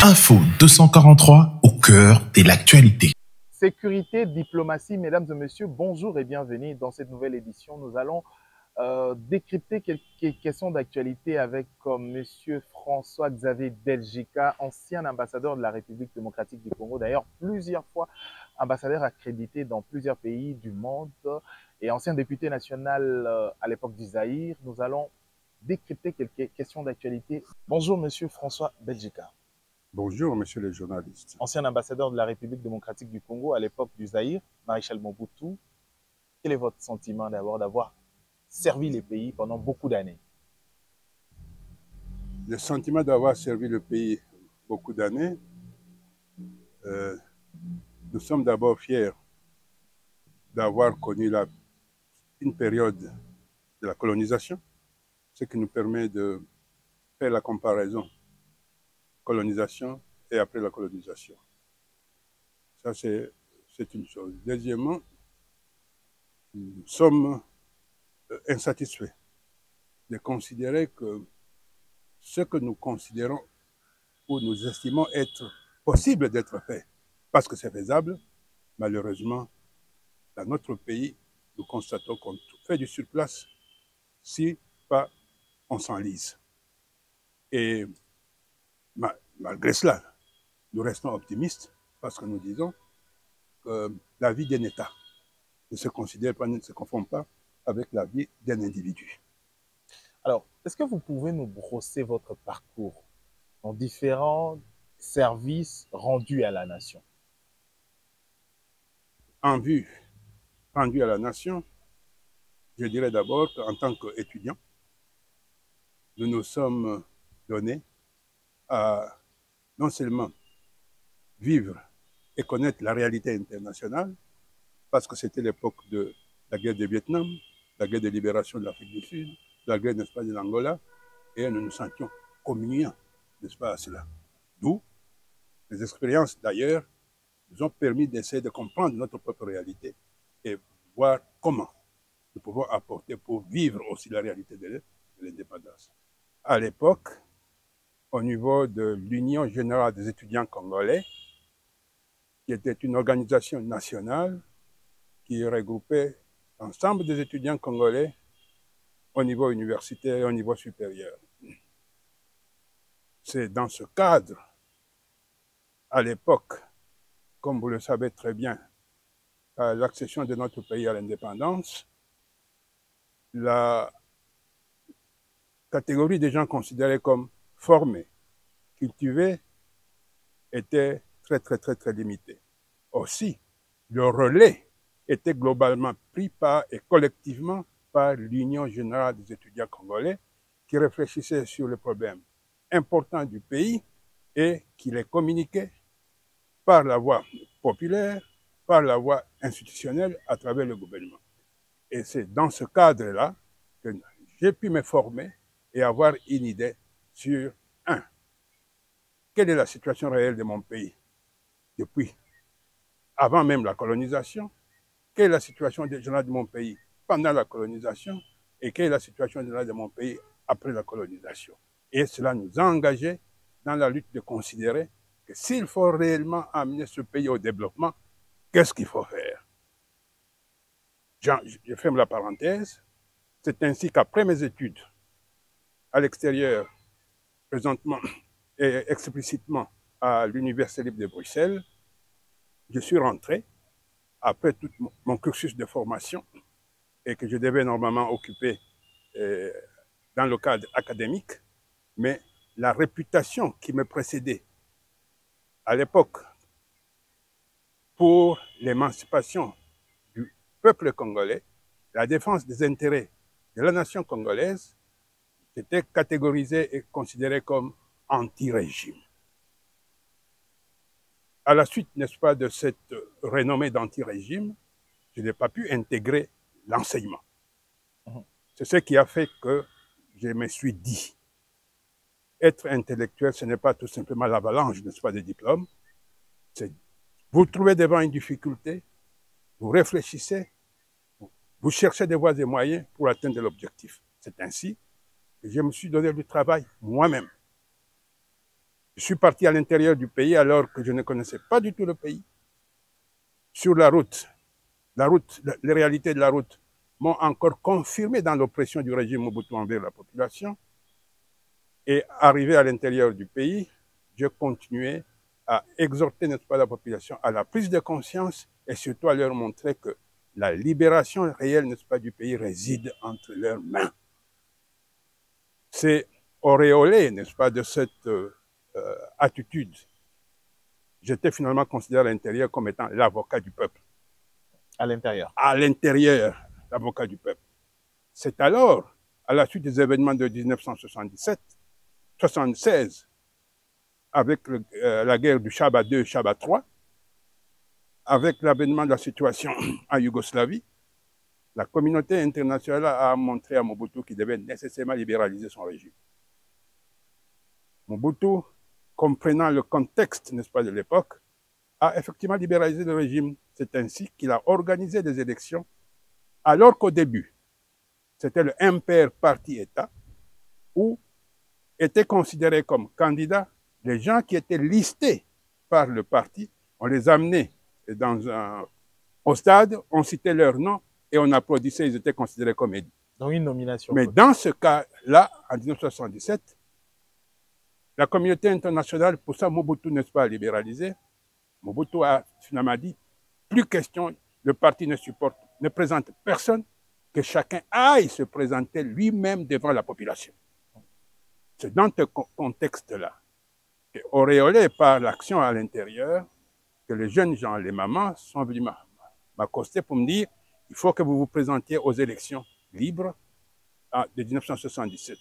Info 243 au cœur de l'actualité. Sécurité, diplomatie, mesdames et messieurs, bonjour et bienvenue. Dans cette nouvelle édition, nous allons décrypter quelques questions d'actualité avec monsieur François-Xavier Delgica, ancien ambassadeur de la République démocratique du Congo, d'ailleurs plusieurs fois ambassadeur accrédité dans plusieurs pays du monde et ancien député national à l'époque du Zaïre. Nous allons décrypter quelques questions d'actualité. Bonjour monsieur François Delgica. Bonjour, monsieur le journaliste. Ancien ambassadeur de la République démocratique du Congo à l'époque du Zaïre, Maréchal Mobutu. Quel est votre sentiment d'abord d'avoir servi les pays pendant beaucoup d'années? Le sentiment d'avoir servi le pays beaucoup d'années, nous sommes d'abord fiers d'avoir connu une période de la colonisation, ce qui nous permet de faire la comparaison colonisation et après la colonisation. Ça, c'est une chose. Deuxièmement, nous sommes insatisfaits de considérer que ce que nous considérons ou nous estimons être possible d'être fait, parce que c'est faisable, malheureusement, dans notre pays, nous constatons qu'on fait du surplace si pas on s'enlise. Et malgré cela, nous restons optimistes parce que nous disons que la vie d'un État ne se considère pas, ne se confond pas avec la vie d'un individu. Alors, est-ce que vous pouvez nous brosser votre parcours en différents services rendus à la nation? En vue rendue à la nation, je dirais d'abord qu'en tant qu'étudiant, nous nous sommes donnés à non seulement vivre et connaître la réalité internationale, parce que c'était l'époque de la guerre du Vietnam, la guerre de libération de l'Afrique du Sud, la guerre, n'est-ce pas, de l'Angola, et nous nous sentions communiants, n'est-ce pas, à cela. D'où les expériences, d'ailleurs, nous ont permis d'essayer de comprendre notre propre réalité et voir comment nous pouvons apporter pour vivre aussi la réalité de l'indépendance. À l'époque, au niveau de l'Union générale des étudiants congolais, qui était une organisation nationale qui regroupait l'ensemble des étudiants congolais au niveau universitaire et au niveau supérieur. C'est dans ce cadre, à l'époque, comme vous le savez très bien, à l'accession de notre pays à l'indépendance, la catégorie des gens considérés comme formés, cultivés, était très limitée. Aussi, le relais était globalement pris par et collectivement par l'Union générale des étudiants congolais qui réfléchissait sur les problèmes importants du pays et qui les communiquait par la voie populaire, par la voie institutionnelle à travers le gouvernement. Et c'est dans ce cadre-là que j'ai pu me former et avoir une idée sur, quelle est la situation réelle de mon pays depuis avant même la colonisation, quelle est la situation générale de mon pays pendant la colonisation et quelle est la situation générale de mon pays après la colonisation. Et cela nous a engagés dans la lutte de considérer que s'il faut réellement amener ce pays au développement, qu'est-ce qu'il faut faire? Je ferme la parenthèse. C'est ainsi qu'après mes études à l'extérieur, présentement et explicitement à l'Université libre de Bruxelles, je suis rentré après tout mon cursus de formation et que je devais normalement occuper dans le cadre académique, mais la réputation qui me précédait à l'époque pour l'émancipation du peuple congolais, la défense des intérêts de la nation congolaise, était catégorisée et considérée comme anti-régime. À la suite, n'est-ce pas, de cette renommée d'anti-régime, je n'ai pas pu intégrer l'enseignement. C'est ce qui a fait que je me suis dit, être intellectuel, ce n'est pas tout simplement l'avalanche, n'est-ce pas, des diplômes. Vous trouvez devant une difficulté, vous réfléchissez, vous cherchez des voies et moyens pour atteindre l'objectif. C'est ainsi que je me suis donné du travail moi-même. Je suis parti à l'intérieur du pays alors que je ne connaissais pas du tout le pays. Sur la route, les réalités de la route m'ont encore confirmé dans l'oppression du régime Mobutu envers la population. Et arrivé à l'intérieur du pays, je continuais à exhorter, n'est-ce pas, la population à la prise de conscience et surtout à leur montrer que la libération réelle, n'est-ce pas, du pays réside entre leurs mains. C'est auréolé, n'est-ce pas, de cette attitude. J'étais finalement considéré à l'intérieur comme étant l'avocat du peuple. À l'intérieur. À l'intérieur, l'avocat du peuple. C'est alors, à la suite des événements de 1976, avec la guerre du Chaba 2, Chaba 3, avec l'avènement de la situation en Yougoslavie, la communauté internationale a montré à Mobutu qu'il devait nécessairement libéraliser son régime. Mobutu, comprenant le contexte, n'est-ce pas, de l'époque, a effectivement libéralisé le régime. C'est ainsi qu'il a organisé des élections, alors qu'au début, c'était le impair parti-État, où étaient considérés comme candidats les gens qui étaient listés par le parti. On les amenait au stade, on citait leur nom et on applaudissait, ils étaient considérés comme élus. Donc une nomination. Mais dans ce cas-là, en 1977, la communauté internationale, pour ça Mobutu n'est pas libéralisé, Mobutu a finalement dit, plus question, le parti ne présente personne, que chacun aille se présenter lui-même devant la population. C'est dans ce contexte-là, auréolé par l'action à l'intérieur, que les jeunes gens, les mamans, sont venus m'accoster pour me dire il faut que vous vous présentiez aux élections libres de 1977.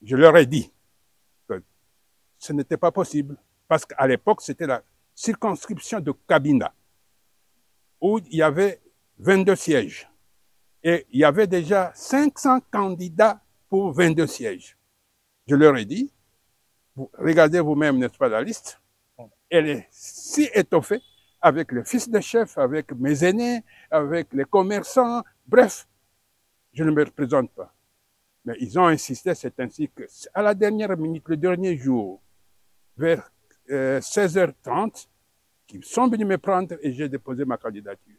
Je leur ai dit que ce n'était pas possible, parce qu'à l'époque, c'était la circonscription de Cabinda, où il y avait 22 sièges. Et il y avait déjà 500 candidats pour 22 sièges. Je leur ai dit, regardez vous-même, n'est-ce pas, la liste, elle est si étoffée, avec le fils de chef, avec mes aînés, avec les commerçants, bref, je ne me représente pas. Mais ils ont insisté, c'est ainsi que, à la dernière minute, le dernier jour, vers 16h30, qu'ils sont venus me prendre et j'ai déposé ma candidature.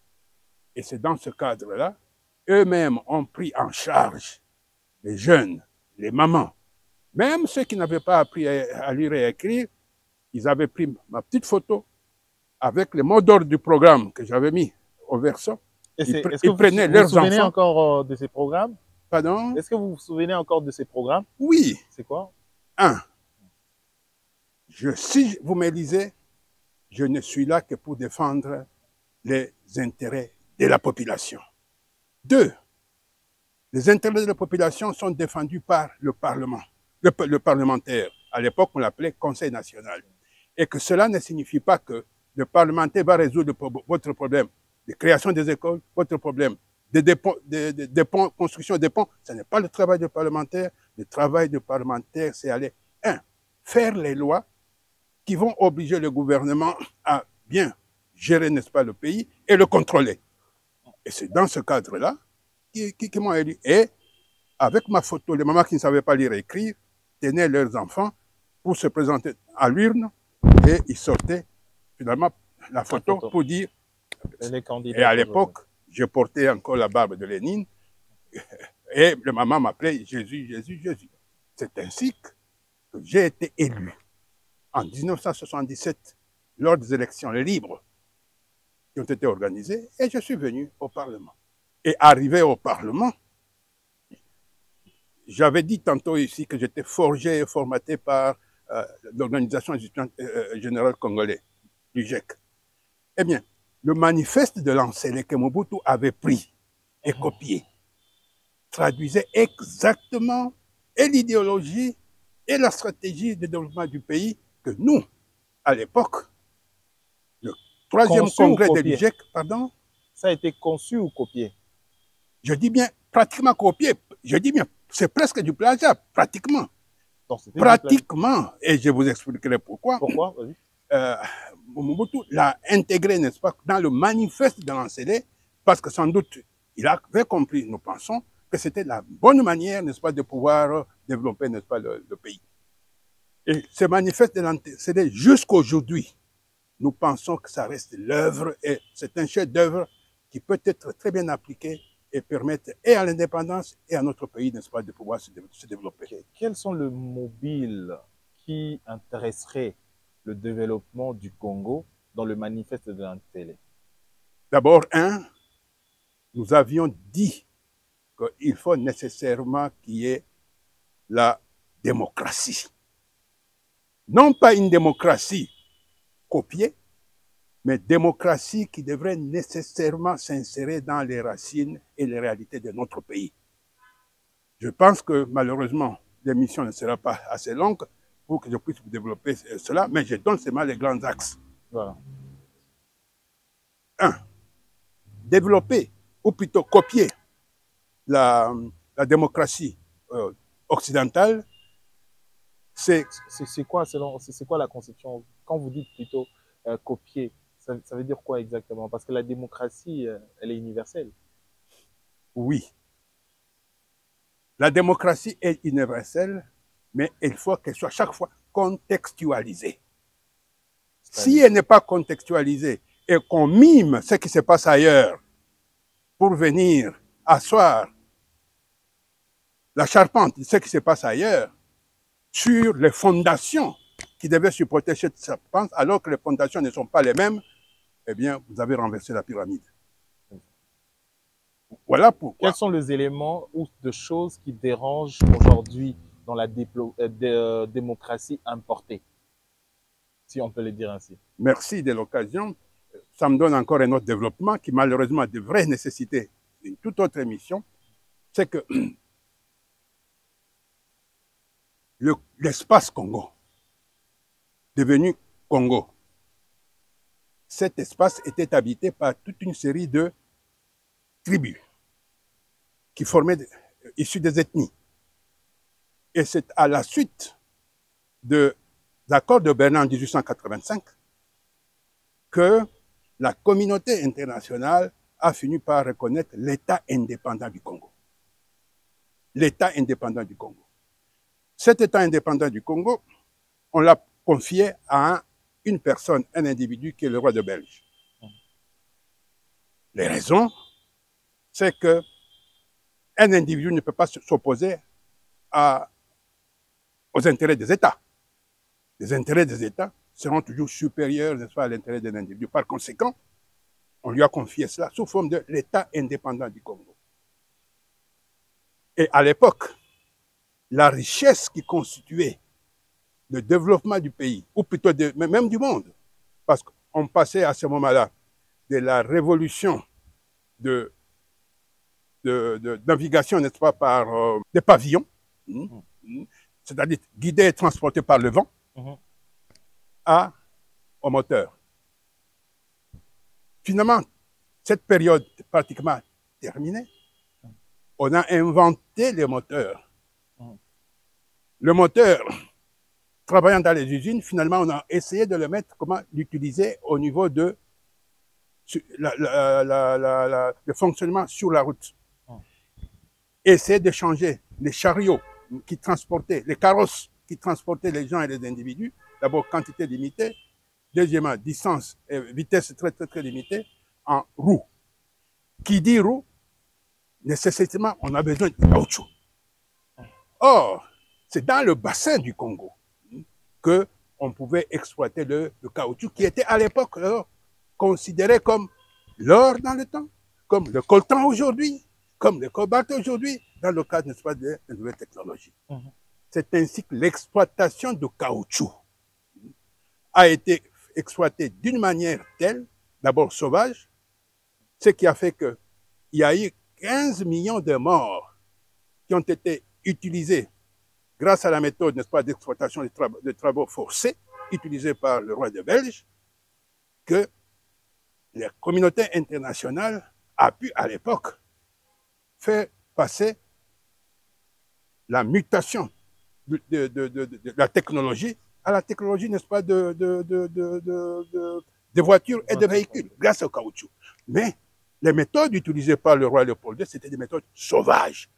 Et c'est dans ce cadre-là, eux-mêmes ont pris en charge les jeunes, les mamans, même ceux qui n'avaient pas appris à lire et à écrire, ils avaient pris ma petite photo avec les mots d'ordre du programme que j'avais mis au verso. Ils prenaient leurs enfants. Vous vous souvenez encore de ces programmes? Pardon? Est-ce que vous vous souvenez encore de ces programmes? Oui. C'est quoi? 1. Si vous me lisez, je ne suis là que pour défendre les intérêts de la population. 2. Les intérêts de la population sont défendus par le Parlement, le parlementaire. À l'époque, on l'appelait Conseil national. Et que cela ne signifie pas que le parlementaire va résoudre votre problème de création des écoles, votre problème de construction des ponts. Ce n'est pas le travail du parlementaire. Le travail du parlementaire, c'est aller, faire les lois qui vont obliger le gouvernement à bien gérer, n'est-ce pas, le pays et le contrôler. Et c'est dans ce cadre-là qu'ils m'ont élu. Et avec ma photo, les mamans qui ne savaient pas lire et écrire tenaient leurs enfants pour se présenter à l'urne et ils sortaient finalement la photo pour dire. Et à l'époque, je portais encore la barbe de Lénine et le maman m'appelait Jésus, Jésus, Jésus. C'est ainsi que j'ai été élu en 1977 lors des élections libres qui ont été organisées et je suis venu au Parlement. Et arrivé au Parlement, j'avais dit tantôt ici que j'étais forgé et formaté par l'Organisation générale congolaise, l'UGEC. Eh bien, le manifeste de Lancélé que Mobutu avait pris et copié traduisait exactement et l'idéologie et la stratégie de développement du pays que nous, à l'époque, le 3e congrès de l'UGEC, pardon? Ça a été conçu ou copié? Je dis bien pratiquement copié. Je dis bien, c'est presque du plagiat, pratiquement. Pratiquement. Et je vous expliquerai pourquoi. Pourquoi? Vas-y. Mobutu l'a intégré, n'est-ce pas, dans le manifeste de Lancélé, parce que sans doute, il avait compris, nous pensons, que c'était la bonne manière, n'est-ce pas, de pouvoir développer, n'est-ce pas, le pays. Et ce manifeste de l'antecédé, jusqu'aujourd'hui, nous pensons que ça reste l'œuvre et c'est un chef d'œuvre qui peut être très bien appliqué et permettre et à l'indépendance et à notre pays, n'est-ce pas, de pouvoir se développer. Okay. Quels sont les mobiles qui intéresseraient le développement du Congo dans le manifeste de l'Antélé? D'abord, nous avions dit qu'il faut nécessairement qu'il y ait la démocratie. Non pas une démocratie copiée, mais démocratie qui devrait nécessairement s'insérer dans les racines et les réalités de notre pays. Je pense que malheureusement, l'émission ne sera pas assez longue pour que je puisse vous développer cela, mais je donne seulement les grands axes. Voilà. 1. Développer, ou plutôt copier, la démocratie occidentale. C'est quoi, c'est quoi la conception? Quand vous dites plutôt copier, ça veut dire quoi exactement? Parce que la démocratie, elle est universelle. Oui. La démocratie est universelle, mais il faut qu'elle soit chaque fois contextualisée. Si elle n'est pas contextualisée et qu'on mime ce qui se passe ailleurs pour venir asseoir la charpente de ce qui se passe ailleurs sur les fondations qui devaient supporter cette charpente, alors que les fondations ne sont pas les mêmes, eh bien, vous avez renversé la pyramide. Voilà pourquoi. Quels sont les éléments ou de choses qui dérangent aujourd'hui dans la démocratie importée, si on peut le dire ainsi? Merci de l'occasion. Ça me donne encore un autre développement qui malheureusement devrait nécessiter une toute autre émission. C'est que l'espace Congo, devenu Congo, cet espace était habité par toute une série de tribus qui formaient, issues des ethnies. Et c'est à la suite de l'accord de Berlin en 1885 que la communauté internationale a fini par reconnaître l'État indépendant du Congo. L'État indépendant du Congo. Cet État indépendant du Congo, on l'a confié à une personne, un individu qui est le roi de Belge. Les raisons, c'est que un individu ne peut pas s'opposer aux intérêts des États. Les intérêts des États seront toujours supérieurs, n'est-ce pas, à l'intérêt d'un individu. Par conséquent, on lui a confié cela sous forme de l'État indépendant du Congo. Et à l'époque, la richesse qui constituait le développement du pays, ou plutôt même du monde, parce qu'on passait à ce moment-là de la révolution de navigation, n'est-ce pas, par des pavillons, c'est-à-dire guidés et transportés par le vent, au moteur. Finalement, cette période est pratiquement terminée. On a inventé les moteurs. Le moteur, travaillant dans les usines, finalement, on a essayé de le mettre, comment l'utiliser au niveau de le fonctionnement sur la route. Essayer de changer les chariots qui transportaient, les carrosses qui transportaient les gens et les individus, d'abord quantité limitée, deuxièmement distance et vitesse très très très limitée, en roues. Qui dit roue, nécessairement on a besoin de caoutchouc. Or, c'est dans le bassin du Congo que on pouvait exploiter le caoutchouc qui était à l'époque considéré comme l'or dans le temps, comme le coltan aujourd'hui, comme le cobalt aujourd'hui, dans le cadre, n'est-ce pas, de nouvelles technologies. C'est ainsi que l'exploitation du caoutchouc a été exploitée d'une manière telle, d'abord sauvage, ce qui a fait qu'il y a eu 15 millions de morts qui ont été utilisés grâce à la méthode, n'est-ce pas, d'exploitation des travaux forcés utilisée par le roi de Belge, que la communauté internationale a pu à l'époque faire passer la mutation de la technologie à la technologie, n'est-ce pas, de voitures et de véhicules, grâce au caoutchouc. Mais les méthodes utilisées par le roi Léopold II, c'était des méthodes sauvages,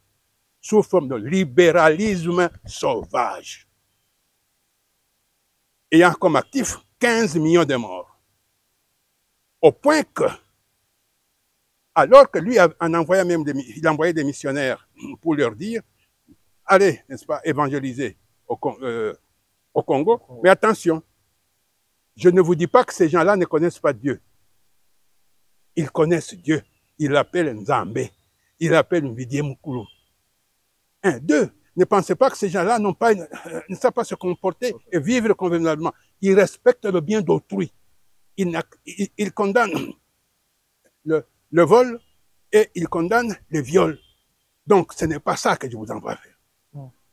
sous forme de libéralisme sauvage. ayant comme actif 15 millions de morts. Au point que, alors que lui en envoyait même il envoyait des missionnaires pour leur dire, allez, n'est-ce pas, évangéliser au Congo, mais attention, je ne vous dis pas que ces gens-là ne connaissent pas Dieu. Ils connaissent Dieu. Ils l'appellent Nzambe. Ils l'appellent Nvidie Mukulu. Un, deux, ne pensez pas que ces gens-là ne savent pas se comporter et vivre convenablement. Ils respectent le bien d'autrui. Ils condamnent le vol et ils condamnent le viol. Donc, ce n'est pas ça que je vous envoie faire.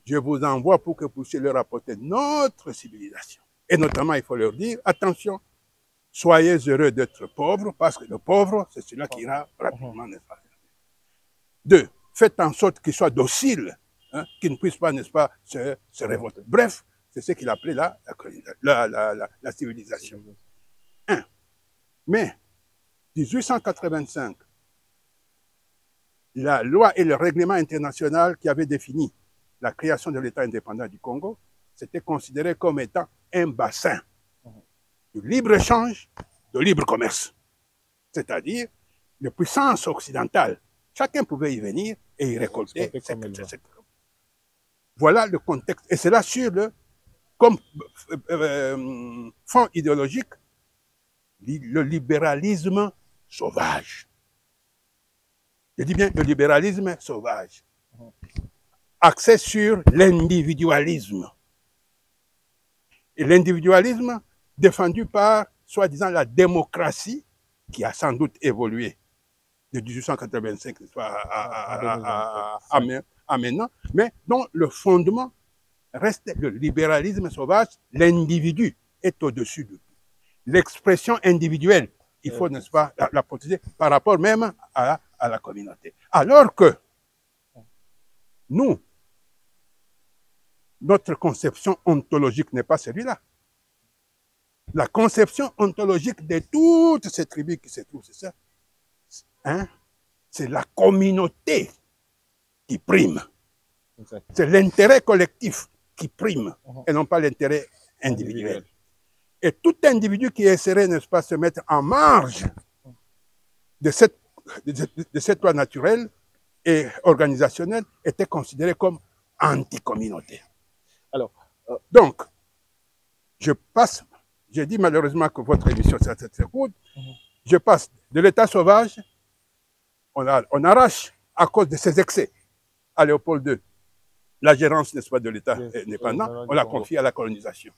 Je vous envoie pour que vous puissiez leur apporter notre civilisation. Et notamment, il faut leur dire, attention, soyez heureux d'être pauvres, parce que le pauvre, c'est celui qui ira rapidement, n'est-ce pas? Deux, faites en sorte qu'ils soient dociles, hein, qu'ils ne puissent pas, n'est-ce pas, se révolter. Bref, c'est ce qu'il appelait la civilisation. Un. Mais, 1885, la loi et le règlement international qui avait défini la création de l'État indépendant du Congo, c'était considéré comme étant un bassin de libre-échange, de libre commerce. C'est-à-dire, les puissances occidentales, chacun pouvait y venir et y récolter. Voilà le contexte. Et c'est là sur comme fond idéologique, le libéralisme sauvage. Je dis bien le libéralisme sauvage. Axé sur l'individualisme. Et l'individualisme défendu par, soi-disant, la démocratie, qui a sans doute évolué de 1885 à maintenant, mais dont le fondement reste le libéralisme sauvage. L'individu est au-dessus de tout. L'expression individuelle, il faut, n'est-ce pas, la protéger par rapport même à la communauté. Alors que nous, notre conception ontologique n'est pas celui-là. La conception ontologique de toutes ces tribus qui se trouvent, c'est ça. Hein? C'est la communauté qui prime. C'est l'intérêt collectif qui prime et non pas l'intérêt individuel. Et tout individu qui essaierait, n'est-ce pas, se mettre en marge de cette loi naturelle et organisationnelle était considéré comme anticommunautaire. Alors, donc, j'ai dit malheureusement que votre émission c'est très courte, je passe de l'état sauvage, on arrache à cause de ses excès à Léopold II. La gérance, n'est-ce pas, de l'état indépendant, on l'a confie à la colonisation.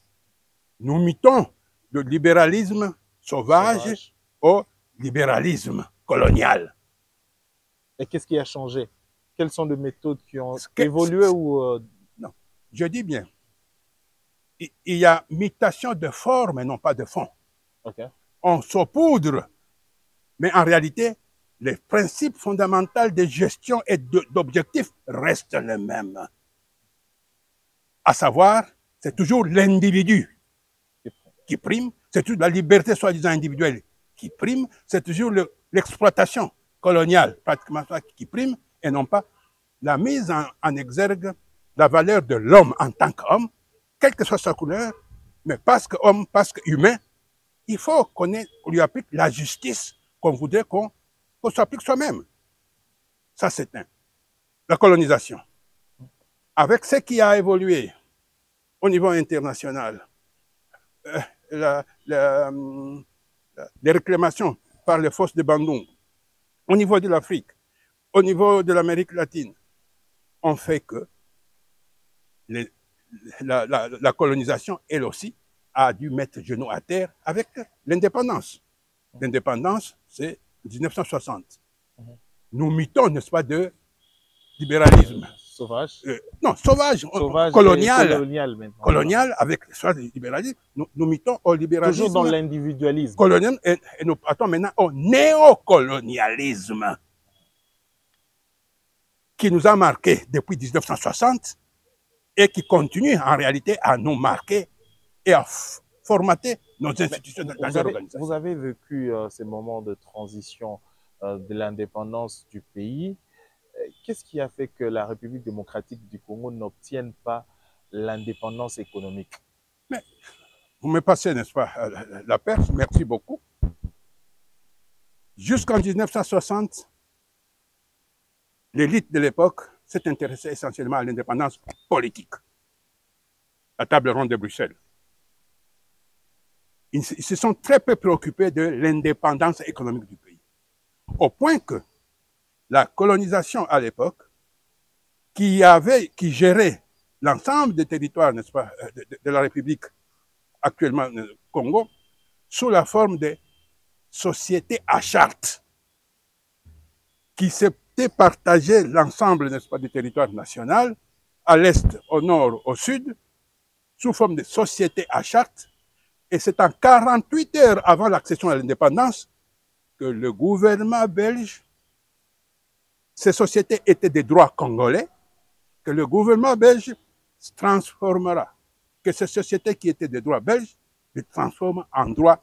Nous mutons le libéralisme sauvage au libéralisme colonial. Et qu'est-ce qui a changé? Quelles sont les méthodes qui ont évolué ou Non, je dis bien, il y a mutation de forme et non pas de fond. Okay. On saupoudre, mais en réalité, les principes fondamentaux de gestion et d'objectifs restent les mêmes. À savoir, c'est toujours l'individu qui prime, c'est toujours la liberté soi-disant individuelle qui prime, c'est toujours l'exploitation coloniale pratiquement qui prime, et non pas la mise en exergue la valeur de l'homme en tant qu'homme, quelle que soit sa couleur, mais parce qu'homme, parce qu'humain, il faut qu'on lui applique la justice qu'on voudrait qu'on s'applique soi-même. Ça, c'est la colonisation. Avec ce qui a évolué au niveau international, les réclamations par les forces de Bandung, au niveau de l'Afrique, au niveau de l'Amérique latine, ont fait que la colonisation, elle aussi, a dû mettre genou à terre avec l'indépendance. L'indépendance, c'est 1960. Nous mutons, n'est-ce pas, de libéralisme. Sauvage. Non, sauvage colonial avec soit le libéralisme. Nous mutons au libéralisme. Toujours dans l'individualisme. Colonial et nous partons maintenant au néocolonialisme qui nous a marqués depuis 1960 et qui continue en réalité à nous marquer et à formater nos institutions dans l'organisation. Vous avez vécu ces moments de transition de l'indépendance du pays. Qu'est-ce qui a fait que la République démocratique du Congo n'obtienne pas l'indépendance économique? Mais vous me passez, n'est-ce pas, la Perse, merci beaucoup. Jusqu'en 1960, l'élite de l'époque s'est intéressée essentiellement à l'indépendance politique. La table ronde de Bruxelles. Ils se sont très peu préoccupés de l'indépendance économique du pays. Au point que la colonisation à l'époque, qui gérait l'ensemble des territoires, n'est-ce pas, de la République actuellement Congo, sous la forme de sociétés à charte, qui s'étaient partagées l'ensemble, n'est-ce pas, du territoire national, à l'est, au nord, au sud, sous forme de sociétés à charte. Et c'est en 48 heures avant l'accession à l'indépendance que le gouvernement belge, ces sociétés étaient des droits congolais, que le gouvernement belge transformera, que ces sociétés qui étaient des droits belges, les transforment en droits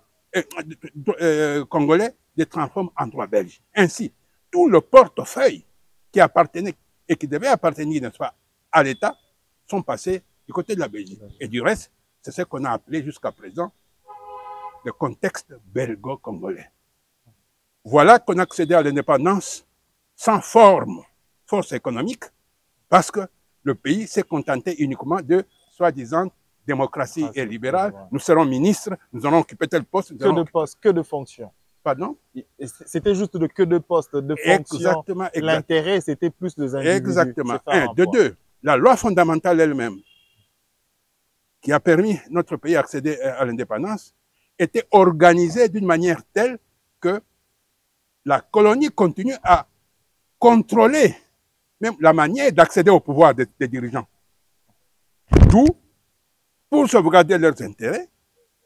congolais, les transforment en droits belges. Ainsi, tout le portefeuille qui appartenait et qui devait appartenir, n'est-ce pas, à l'État, sont passés du côté de la Belgique. Et du reste, c'est ce qu'on a appelé jusqu'à présent le contexte belgo-congolais. Voilà qu'on accédait à l'indépendance sans force économique, parce que le pays s'est contenté uniquement de soi-disant démocratie et libérale. Nous serons ministres, nous allons occuper tel poste. Que de postes, que de fonctions. Pardon? C'était juste de que de postes, de fonctions. Exactement. L'intérêt, c'était plus des individus. Exactement. De deux, la loi fondamentale elle-même, qui a permis notre pays d'accéder à l'indépendance, était organisée d'une manière telle que la colonie continue à contrôler même la manière d'accéder au pouvoir des dirigeants. D'où, pour sauvegarder leurs intérêts,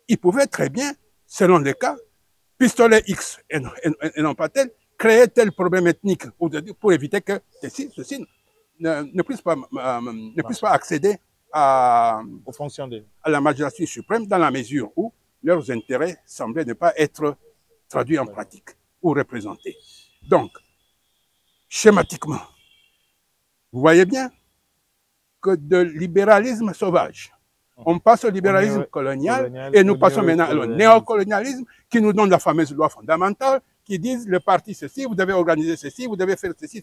ils pouvaient très bien, selon les cas, pistolet X et non pas tel, créer tel problème ethnique pour éviter que ceci ne puisse pas accéder aux fonctions à la magistrature suprême dans la mesure où leurs intérêts semblaient ne pas être traduits en pratique ou représentés. Donc, schématiquement, vous voyez bien que de libéralisme sauvage, on passe au libéralisme colonial et nous passons maintenant au néocolonialisme qui nous donne la fameuse loi fondamentale qui dit le parti ceci, vous devez organiser ceci, vous devez faire ceci,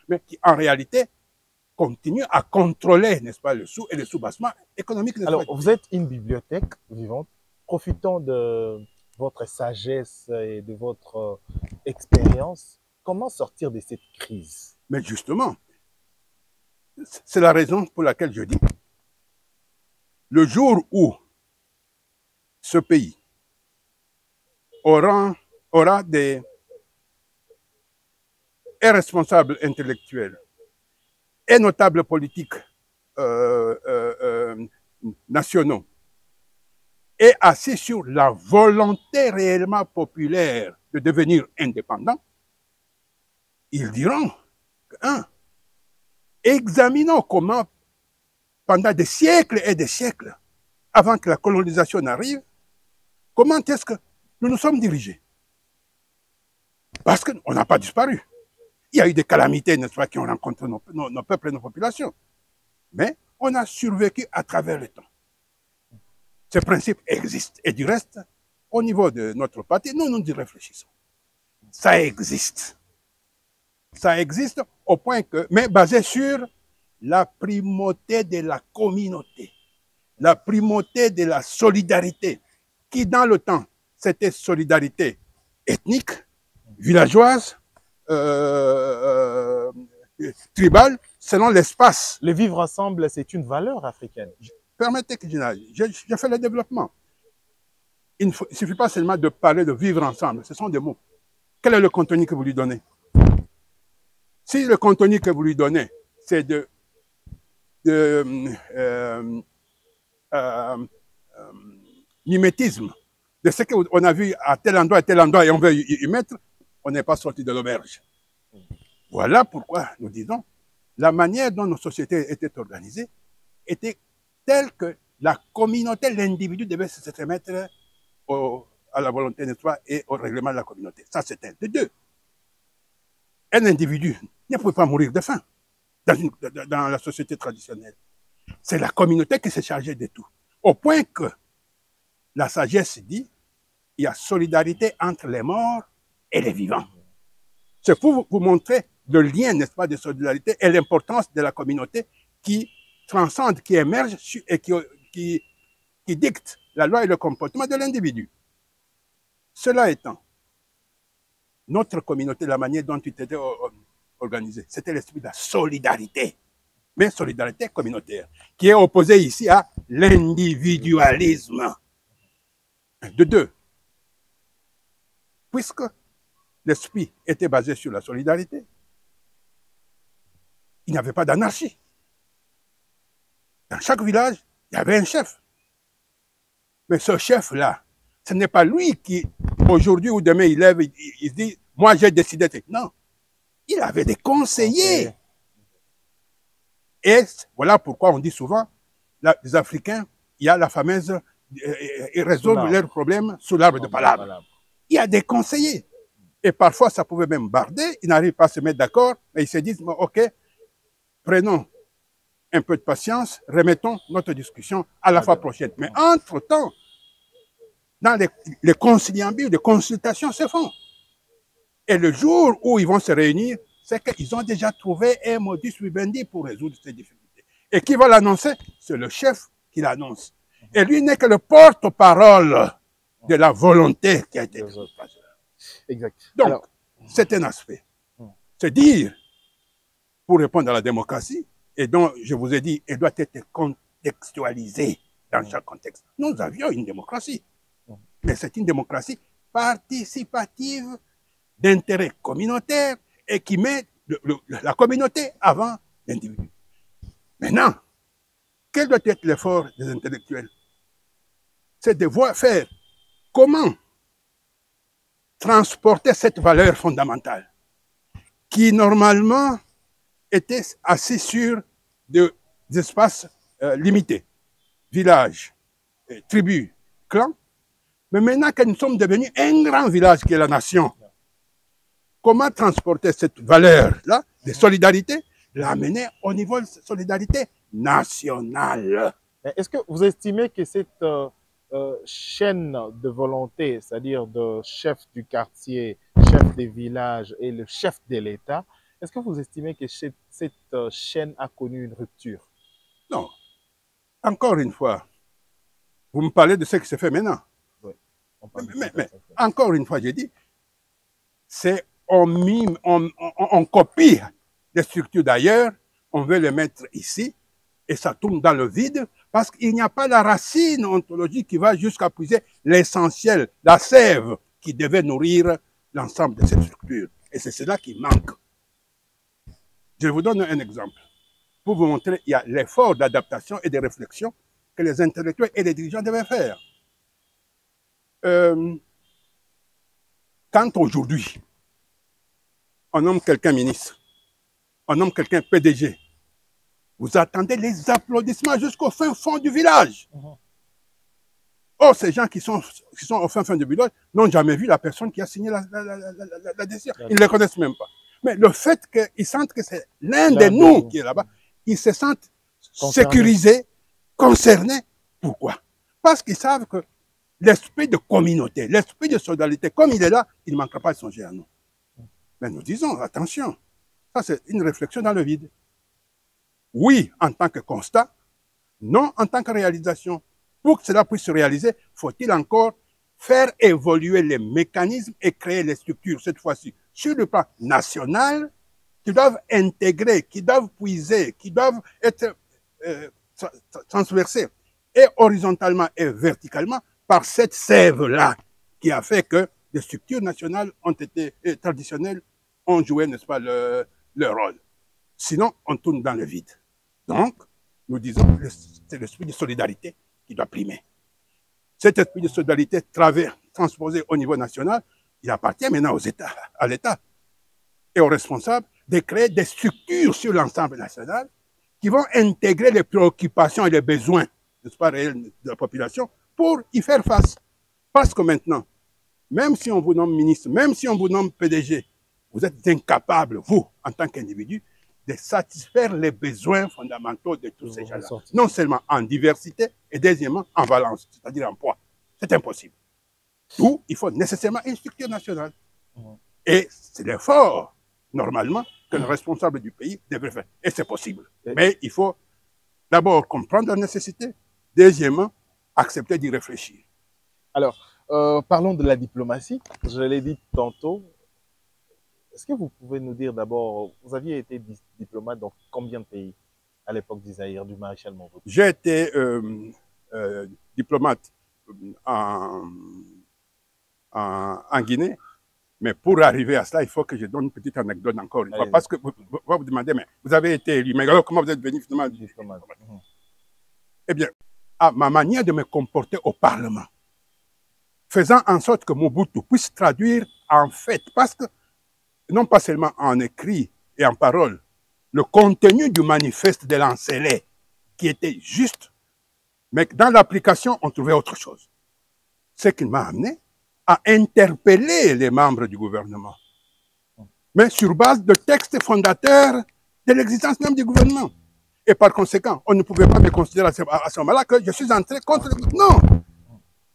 mais qui en réalité continue à contrôler, n'est-ce pas, le sous et le soubassement économique. Alors, vous êtes une bibliothèque vivante, profitant de votre sagesse et de votre expérience. Comment sortir de cette crise? Mais justement, c'est la raison pour laquelle je dis, le jour où ce pays aura des responsables intellectuels et notables politiques nationaux et assis sur la volonté réellement populaire de devenir indépendant, ils diront que, examinons comment, pendant des siècles et des siècles, avant que la colonisation n'arrive, comment est-ce que nous nous sommes dirigés? Parce qu'on n'a pas disparu. Il y a eu des calamités, n'est-ce pas, qui ont rencontré nos peuples et nos populations. Mais on a survécu à travers le temps. Ce principe existe. Et du reste, au niveau de notre parti, nous y réfléchissons. Ça existe. Ça existe au point que, mais basé sur la primauté de la communauté, la primauté de la solidarité, qui dans le temps, c'était solidarité ethnique, villageoise, tribale, selon l'espace. Le vivre ensemble, c'est une valeur africaine. Permettez que je fais le développement. Il ne suffit pas seulement de parler de vivre ensemble, ce sont des mots. Quel est le contenu que vous lui donnez? Si le contenu que vous lui donnez, c'est de mimétisme, de ce qu'on a vu à tel endroit et on veut y mettre, on n'est pas sorti de l'auberge. Voilà pourquoi nous disons, la manière dont nos sociétés étaient organisées était telle que la communauté, l'individu devait se remettre à la volonté, n'est-ce pas, et au règlement de la communauté. Ça, c'est un. De deux, un individu ne pouvait pas mourir de faim dans la société traditionnelle. C'est la communauté qui s'est chargée de tout. Au point que la sagesse dit, il y a solidarité entre les morts et les vivants. C'est pour vous montrer le lien, n'est-ce pas, de solidarité et l'importance de la communauté qui transcende, qui émerge et qui dicte la loi et le comportement de l'individu. Cela étant, notre communauté, la manière dont il était organisé, c'était l'esprit de la solidarité, mais solidarité communautaire, qui est opposée ici à l'individualisme. De deux, puisque l'esprit était basé sur la solidarité, il n'y avait pas d'anarchie. Dans chaque village, il y avait un chef. Mais ce chef-là, ce n'est pas lui qui, aujourd'hui ou demain, il lève, il dit, moi j'ai décidé. Non, il avait des conseillers. Et voilà pourquoi on dit souvent, les Africains, il y a la fameuse, ils résolvent leurs problèmes sous l'arbre de palabre. Il y a des conseillers. Et parfois, ça pouvait même barder, ils n'arrivent pas à se mettre d'accord, mais ils se disent, ok, prenons un peu de patience, remettons notre discussion à la fois prochaine. Mais entre-temps, dans les conciliambules, les consultations se font. Et le jour où ils vont se réunir, c'est qu'ils ont déjà trouvé un modus vivendi pour résoudre ces difficultés. Et qui va l'annoncer? C'est le chef qui l'annonce. Et lui n'est que le porte-parole de la volonté qui a été exprimée. Exact. Donc, c'est un aspect. C'est dire, pour répondre à la démocratie, et dont je vous ai dit, elle doit être contextualisée dans chaque contexte. Nous avions une démocratie, mais c'est une démocratie participative d'intérêt communautaire et qui met la communauté avant l'individu. Maintenant, quel doit être l'effort des intellectuels? C'est de faire comment transporter cette valeur fondamentale qui, normalement, était assise sur des espaces limités, villages, tribus, clans. Mais maintenant que nous sommes devenus un grand village qui est la nation, comment transporter cette valeur-là de solidarité, l'amener au niveau de solidarité nationale? Est-ce que vous estimez que cette chaîne de volonté, c'est-à-dire de chef du quartier, chef des villages et le chef de l'État, est-ce que vous estimez que cette chaîne a connu une rupture? Non. Encore une fois, vous me parlez de ce qui se fait maintenant. Oui. Mais encore une fois, j'ai dit, c'est on copie les structures d'ailleurs, on veut les mettre ici, et ça tourne dans le vide, parce qu'il n'y a pas la racine ontologique qui va jusqu'à puiser l'essentiel, la sève qui devait nourrir l'ensemble de ces structures. Et c'est cela qui manque. Je vous donne un exemple. Pour vous montrer, il y a l'effort d'adaptation et de réflexion que les intellectuels et les dirigeants devaient faire. Quand aujourd'hui, on nomme quelqu'un ministre, on nomme quelqu'un PDG, vous attendez les applaudissements jusqu'au fin fond du village. Or, ces gens qui sont au fin fond du village n'ont jamais vu la personne qui a signé la décision. Ils ne les connaissent même pas. Mais le fait qu'ils sentent que c'est l'un de nous qui est là-bas, ils se sentent sécurisés, concernés. Pourquoi? Parce qu'ils savent que l'esprit de communauté, l'esprit de solidarité, comme il est là, il ne manquera pas de songer à nous. Mais nous disons, attention, ça c'est une réflexion dans le vide. Oui, en tant que constat, non en tant que réalisation. Pour que cela puisse se réaliser, faut-il encore faire évoluer les mécanismes et créer les structures, cette fois-ci, sur le plan national, qui doivent intégrer, qui doivent puiser, qui doivent être transversées, et horizontalement et verticalement, par cette sève-là, qui a fait que les structures nationales ont été, traditionnelles, ont joué, n'est-ce pas, leur rôle. Sinon, on tourne dans le vide. Donc, nous disons, c'est l'esprit de solidarité qui doit primer. Cet esprit de solidarité transposé au niveau national, il appartient maintenant aux États, à l'État et aux responsables de créer des structures sur l'ensemble national qui vont intégrer les préoccupations et les besoins, n'est-ce pas, réels de la population pour y faire face. Parce que maintenant, même si on vous nomme ministre, même si on vous nomme PDG, vous êtes incapable, vous, en tant qu'individu, de satisfaire les besoins fondamentaux de tous ces gens-là. Non seulement en diversité, et deuxièmement en valence, c'est-à-dire en poids. C'est impossible. D'où il faut nécessairement une structure nationale. Et c'est l'effort, normalement, que le responsable du pays devrait faire. Et c'est possible. Mais il faut d'abord comprendre la nécessité. Deuxièmement, accepter d'y réfléchir. Alors, parlons de la diplomatie. Je l'ai dit tantôt. Est-ce que vous pouvez nous dire d'abord, vous aviez été diplomate dans combien de pays à l'époque d'Isaïr, du maréchal Mobutu? J'ai été diplomate en Guinée, mais pour arriver à cela, il faut que je donne une petite anecdote encore une fois. Parce que vous vous demandez, mais vous avez été élu, mais alors comment vous êtes devenu finalement diplomate? Eh bien, à ma manière de me comporter au Parlement, faisant en sorte que Mobutu puisse traduire en fait, parce que non pas seulement en écrit et en parole, le contenu du manifeste de Lancellet, qui était juste, mais dans l'application, on trouvait autre chose. Ce qui m'a amené à interpeller les membres du gouvernement, mais sur base de textes fondateurs de l'existence même du gouvernement. Et par conséquent, on ne pouvait pas me considérer à ce moment-là que je suis entré contre le gouvernement. Non!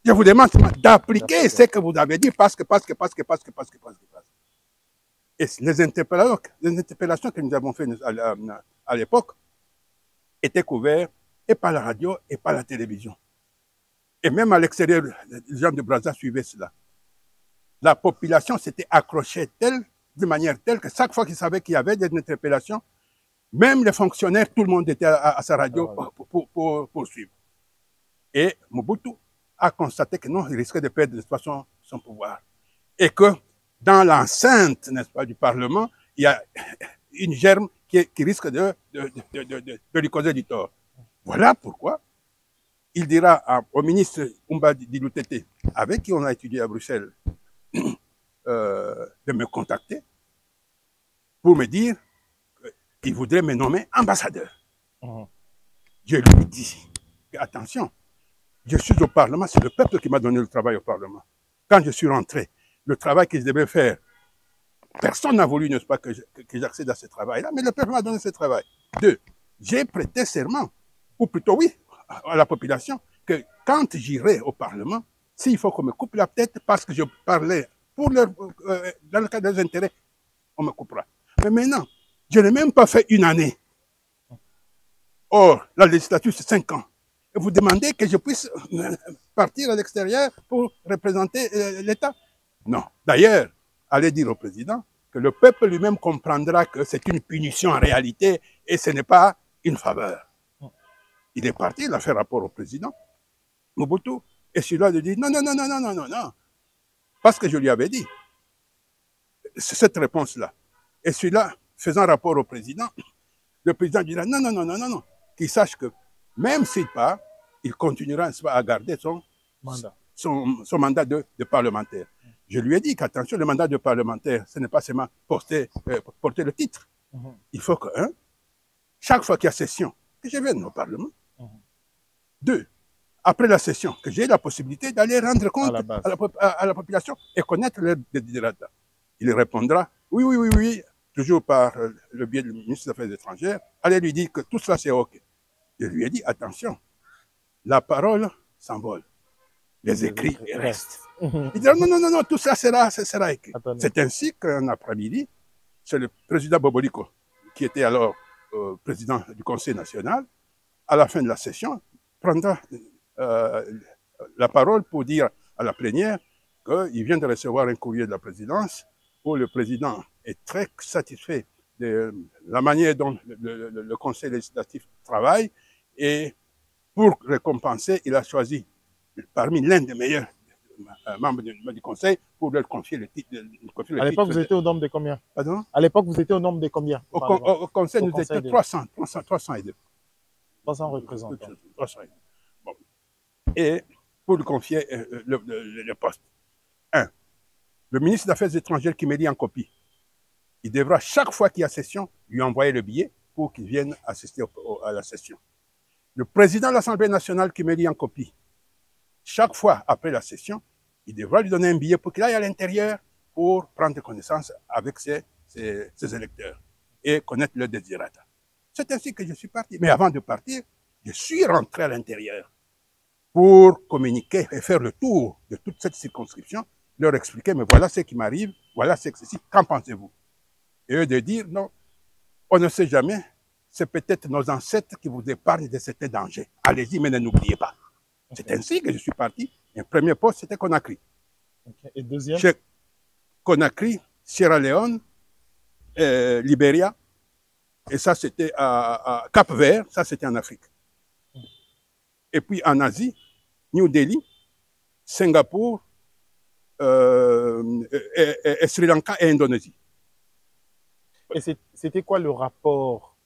Je vous demande d'appliquer ce que vous avez dit parce que. Et les interpellations que nous avons faites à l'époque étaient couvertes et par la radio et par la télévision. Et même à l'extérieur, les gens de Brazza suivaient cela. La population s'était accrochée de manière telle que chaque fois qu'ils savaient qu'il y avait des interpellations, même les fonctionnaires, tout le monde était à sa radio pour suivre. Et Mobutu a constaté que non, il risquait de perdre de toute façon son pouvoir. Et que dans l'enceinte, n'est-ce pas, du Parlement, il y a une germe qui risque de lui causer du tort. Voilà pourquoi il dira au ministre Umba Dilutete, avec qui on a étudié à Bruxelles, de me contacter pour me dire qu'il voudrait me nommer ambassadeur. Je lui dis, attention, je suis au Parlement, c'est le peuple qui m'a donné le travail au Parlement. Quand je suis rentré, le travail que je devais faire, personne n'a voulu, n'est-ce pas, que j'accède à ce travail-là, mais le peuple m'a donné ce travail. 2, j'ai prêté serment, ou plutôt oui, à la population, que quand j'irai au Parlement, s'il faut qu'on me coupe la tête parce que je parlais pour dans le cadre des intérêts, on me coupera. Mais maintenant, je n'ai même pas fait une année. Or, la législature, c'est 5 ans. Et vous demandez que je puisse partir à l'extérieur pour représenter l'État? Non. D'ailleurs, allez dire au président que le peuple lui-même comprendra que c'est une punition en réalité et ce n'est pas une faveur. Il est parti, il a fait rapport au président, Mobutu, et celui-là lui dit non, non, non, non, non, non, non, non. Parce que je lui avais dit, c'est cette réponse-là. Et celui-là, faisant rapport au président, le président dira non, non, non, non, non, non. Qu'il sache que même s'il part, il continuera à garder son mandat de parlementaire. Je lui ai dit qu'attention, le mandat de parlementaire, ce n'est pas seulement porter le titre. Il faut que, chaque fois qu'il y a session, que je vienne au Parlement. 2, après la session, que j'ai la possibilité d'aller rendre compte à la population et connaître leurs desiderata. Il répondra, oui, oui, oui, oui, toujours par le biais du ministre des Affaires étrangères, allez lui dire que tout cela c'est OK. Je lui ai dit, attention, la parole s'envole, les écrits restent. Il dit, non, non, non, non, tout ça sera écrit. C'est ainsi qu'un après-midi, c'est le président Boboliko, qui était alors président du Conseil national, à la fin de la session, prendra la parole pour dire à la plénière qu'il vient de recevoir un courrier de la présidence où le président est très satisfait de la manière dont le Conseil législatif travaille et pour récompenser, il a choisi parmi l'un des meilleurs membres du Conseil pour leur confier le titre. À l'époque, vous étiez au nombre de combien? Pardon? À l'époque, vous étiez au nombre de combien? Au Conseil, nous étions 300 et deux. 300 représentants. 300 et deux. Bon. Et pour lui confier le poste. 1. Le ministre des Affaires étrangères qui me lit en copie, il devra chaque fois qu'il y a session, lui envoyer le billet pour qu'il vienne assister à la session. Le président de l'Assemblée nationale qui me lit en copie, chaque fois après la session, il devra lui donner un billet pour qu'il aille à l'intérieur pour prendre connaissance avec ses électeurs et connaître leurs désirata. C'est ainsi que je suis parti. Mais avant de partir, je suis rentré à l'intérieur. pour communiquer et faire le tour de toute cette circonscription, leur expliquer, mais voilà ce qui m'arrive, voilà ce que ceci, qu'en pensez-vous? Et eux de dire, non, on ne sait jamais, c'est peut-être nos ancêtres qui vous épargnent de certains dangers. Allez-y, mais ne n'oubliez pas. Okay. C'est ainsi que je suis parti. Un premier poste, c'était Conakry. Okay. Et deuxième? Chez Conakry, Sierra Leone, Libéria, et ça c'était à Cap-Vert, ça c'était en Afrique. Et puis en Asie, New Delhi, Singapour, et Sri Lanka et Indonésie. Et c'était quoi le rapport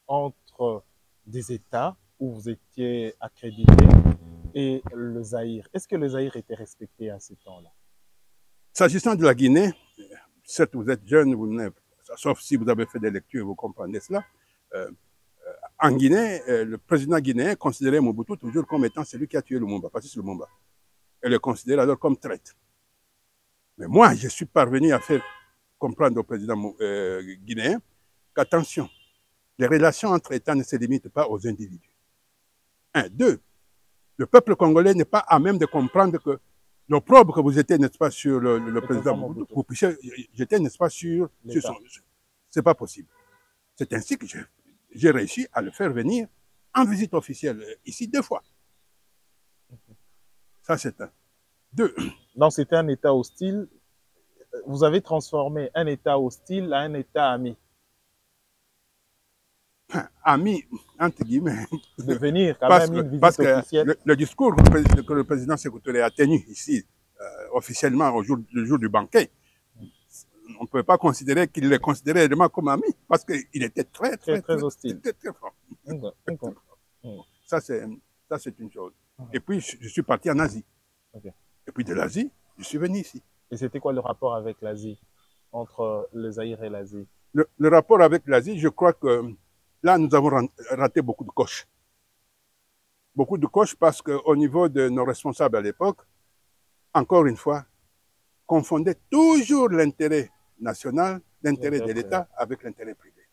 entre des États où vous étiez accrédité et le Zaïre? Est-ce que le Zaïre était respecté à ce temps-là? S'agissant de la Guinée, certes vous êtes jeune, sauf si vous avez fait des lectures, vous comprenez cela. En Guinée, le président guinéen considérait Mobutu toujours comme étant celui qui a tué Lumumba, Patrice Lumumba. Et le considérait alors comme traître. Mais moi, je suis parvenu à faire comprendre au président guinéen qu'attention, les relations entre États ne se limitent pas aux individus. Un. Deux, le peuple congolais n'est pas à même de comprendre que l'opprobre que vous étiez, n'est-ce pas, sur le président Mobutu, vous puissiez jeter, n'est-ce pas, sur son... C'est pas possible. C'est ainsi que j'ai réussi à le faire venir en visite officielle ici 2 fois. Ça, c'est un. 2. Donc, c'était un État hostile. Vous avez transformé un État hostile à un État ami. Ami, entre guillemets. De venir quand même une visite officielle. Le discours que le président Sékou Touré a tenu ici, officiellement, le jour du banquet, on ne peut pas considérer qu'il les considérait vraiment comme amis, parce qu'il était très hostile. Très fort. Ça, c'est une chose. Et puis, je suis parti en Asie. Okay. Et puis, de l'Asie, je suis venu ici. Et c'était quoi le rapport avec l'Asie, entre le Zaïre et l'Asie? Le rapport avec l'Asie, je crois que là, nous avons raté beaucoup de coches. Beaucoup de coches parce qu'au niveau de nos responsables à l'époque, encore une fois, confondaient toujours l'intérêt national, l'intérêt de l'État avec l'intérêt privé.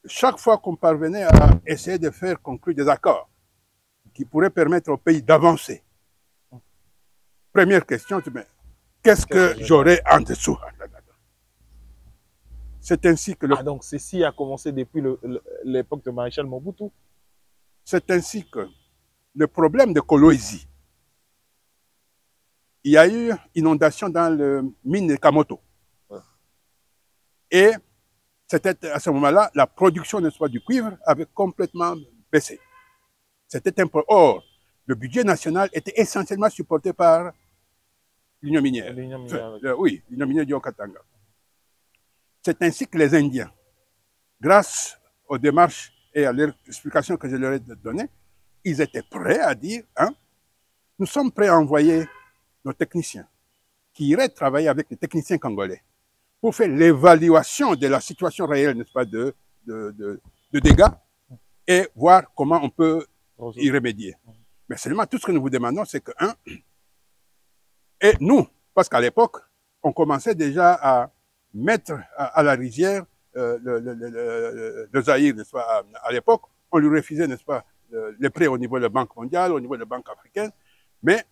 Chaque fois qu'on parvenait à essayer de faire conclure des accords qui pourraient permettre au pays d'avancer, première question, qu'est-ce que j'aurais en dessous? C'est ainsi que Ah, donc ceci a commencé depuis l'époque de Maréchal Mobutu. C'est ainsi que le problème de Kolwezi, il y a eu inondation dans le mine de Kamoto. Ouais. Et c'était à ce moment-là, la production, n'est-ce pas, du cuivre avait complètement baissé. C'était un problème. Or, le budget national était essentiellement supporté par l'Union minière. Oui, l'Union minière du Haut-Katanga. C'est ainsi que les Indiens, grâce aux démarches et à l'explication que je leur ai donnée, ils étaient prêts à dire, hein, nous sommes prêts à envoyer nos techniciens qui iraient travailler avec les techniciens congolais pour faire l'évaluation de la situation réelle, n'est-ce pas, de dégâts et voir comment on peut y remédier. Mais seulement tout ce que nous vous demandons, c'est que, un, et nous, parce qu'à l'époque, on commençait déjà à mettre à la rizière le Zaïre, n'est-ce pas, à l'époque, on lui refusait, n'est-ce pas, les prêts au niveau de la Banque mondiale, au niveau de la Banque africaine, mais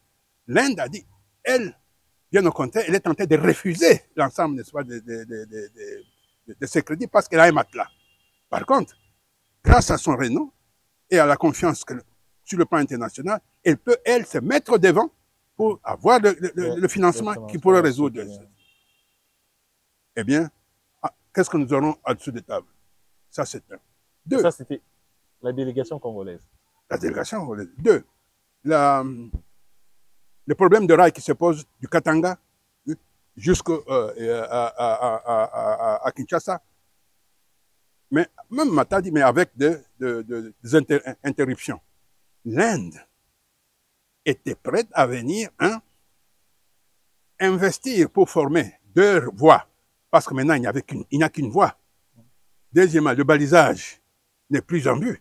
l'Inde a dit, elle, bien au contraire, elle est en train de refuser l'ensemble, n'est-ce pas, de ses crédits parce qu'elle a un matelas. Par contre, grâce à son renom et à la confiance que, sur le plan international, elle peut, elle, se mettre devant pour avoir le financement qui pourrait résoudre. Eh bien, qu'est-ce que nous aurons en-dessous des tables? Ça, c'est un. 2. Ça, c'était la délégation congolaise. La délégation congolaise. 2. Le problème de rail qui se pose du Katanga jusqu'à Kinshasa. Mais même Matadi, mais avec des interruptions. L'Inde était prête à venir investir pour former 2 voies. Parce que maintenant, il n'y a qu'une voie. Deuxièmement, le balisage n'est plus en vue.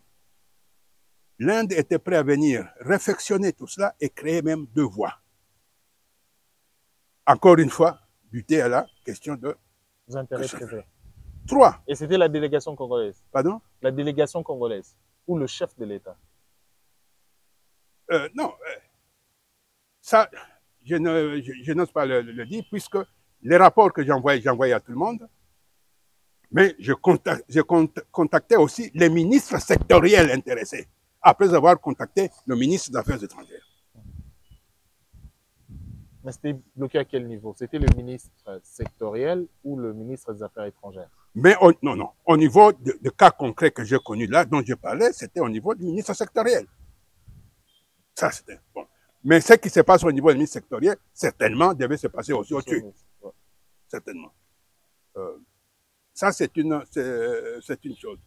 L'Inde était prête à venir réfectionner tout cela et créer même 2 voies. Encore une fois, buter à la question de... Des intérêts privés. 3. Et c'était la délégation congolaise. Pardon? La délégation congolaise. Ou le chef de l'État. Non. Ça, je n'ose pas le dire, puisque les rapports que j'envoyais à tout le monde, mais je contactais aussi les ministres sectoriels intéressés, après avoir contacté le ministre des Affaires étrangères. Mais c'était bloqué à quel niveau? C'était le ministre sectoriel ou le ministre des Affaires étrangères? Mais non. Au niveau de cas concrets que j'ai connus là, dont je parlais, c'était au niveau du ministre sectoriel. Ça, c'était bon. Mais ce qui se passe au niveau du ministre sectoriel, certainement, devait se passer aussi au-dessus. Certainement. Ça, c'est une chose.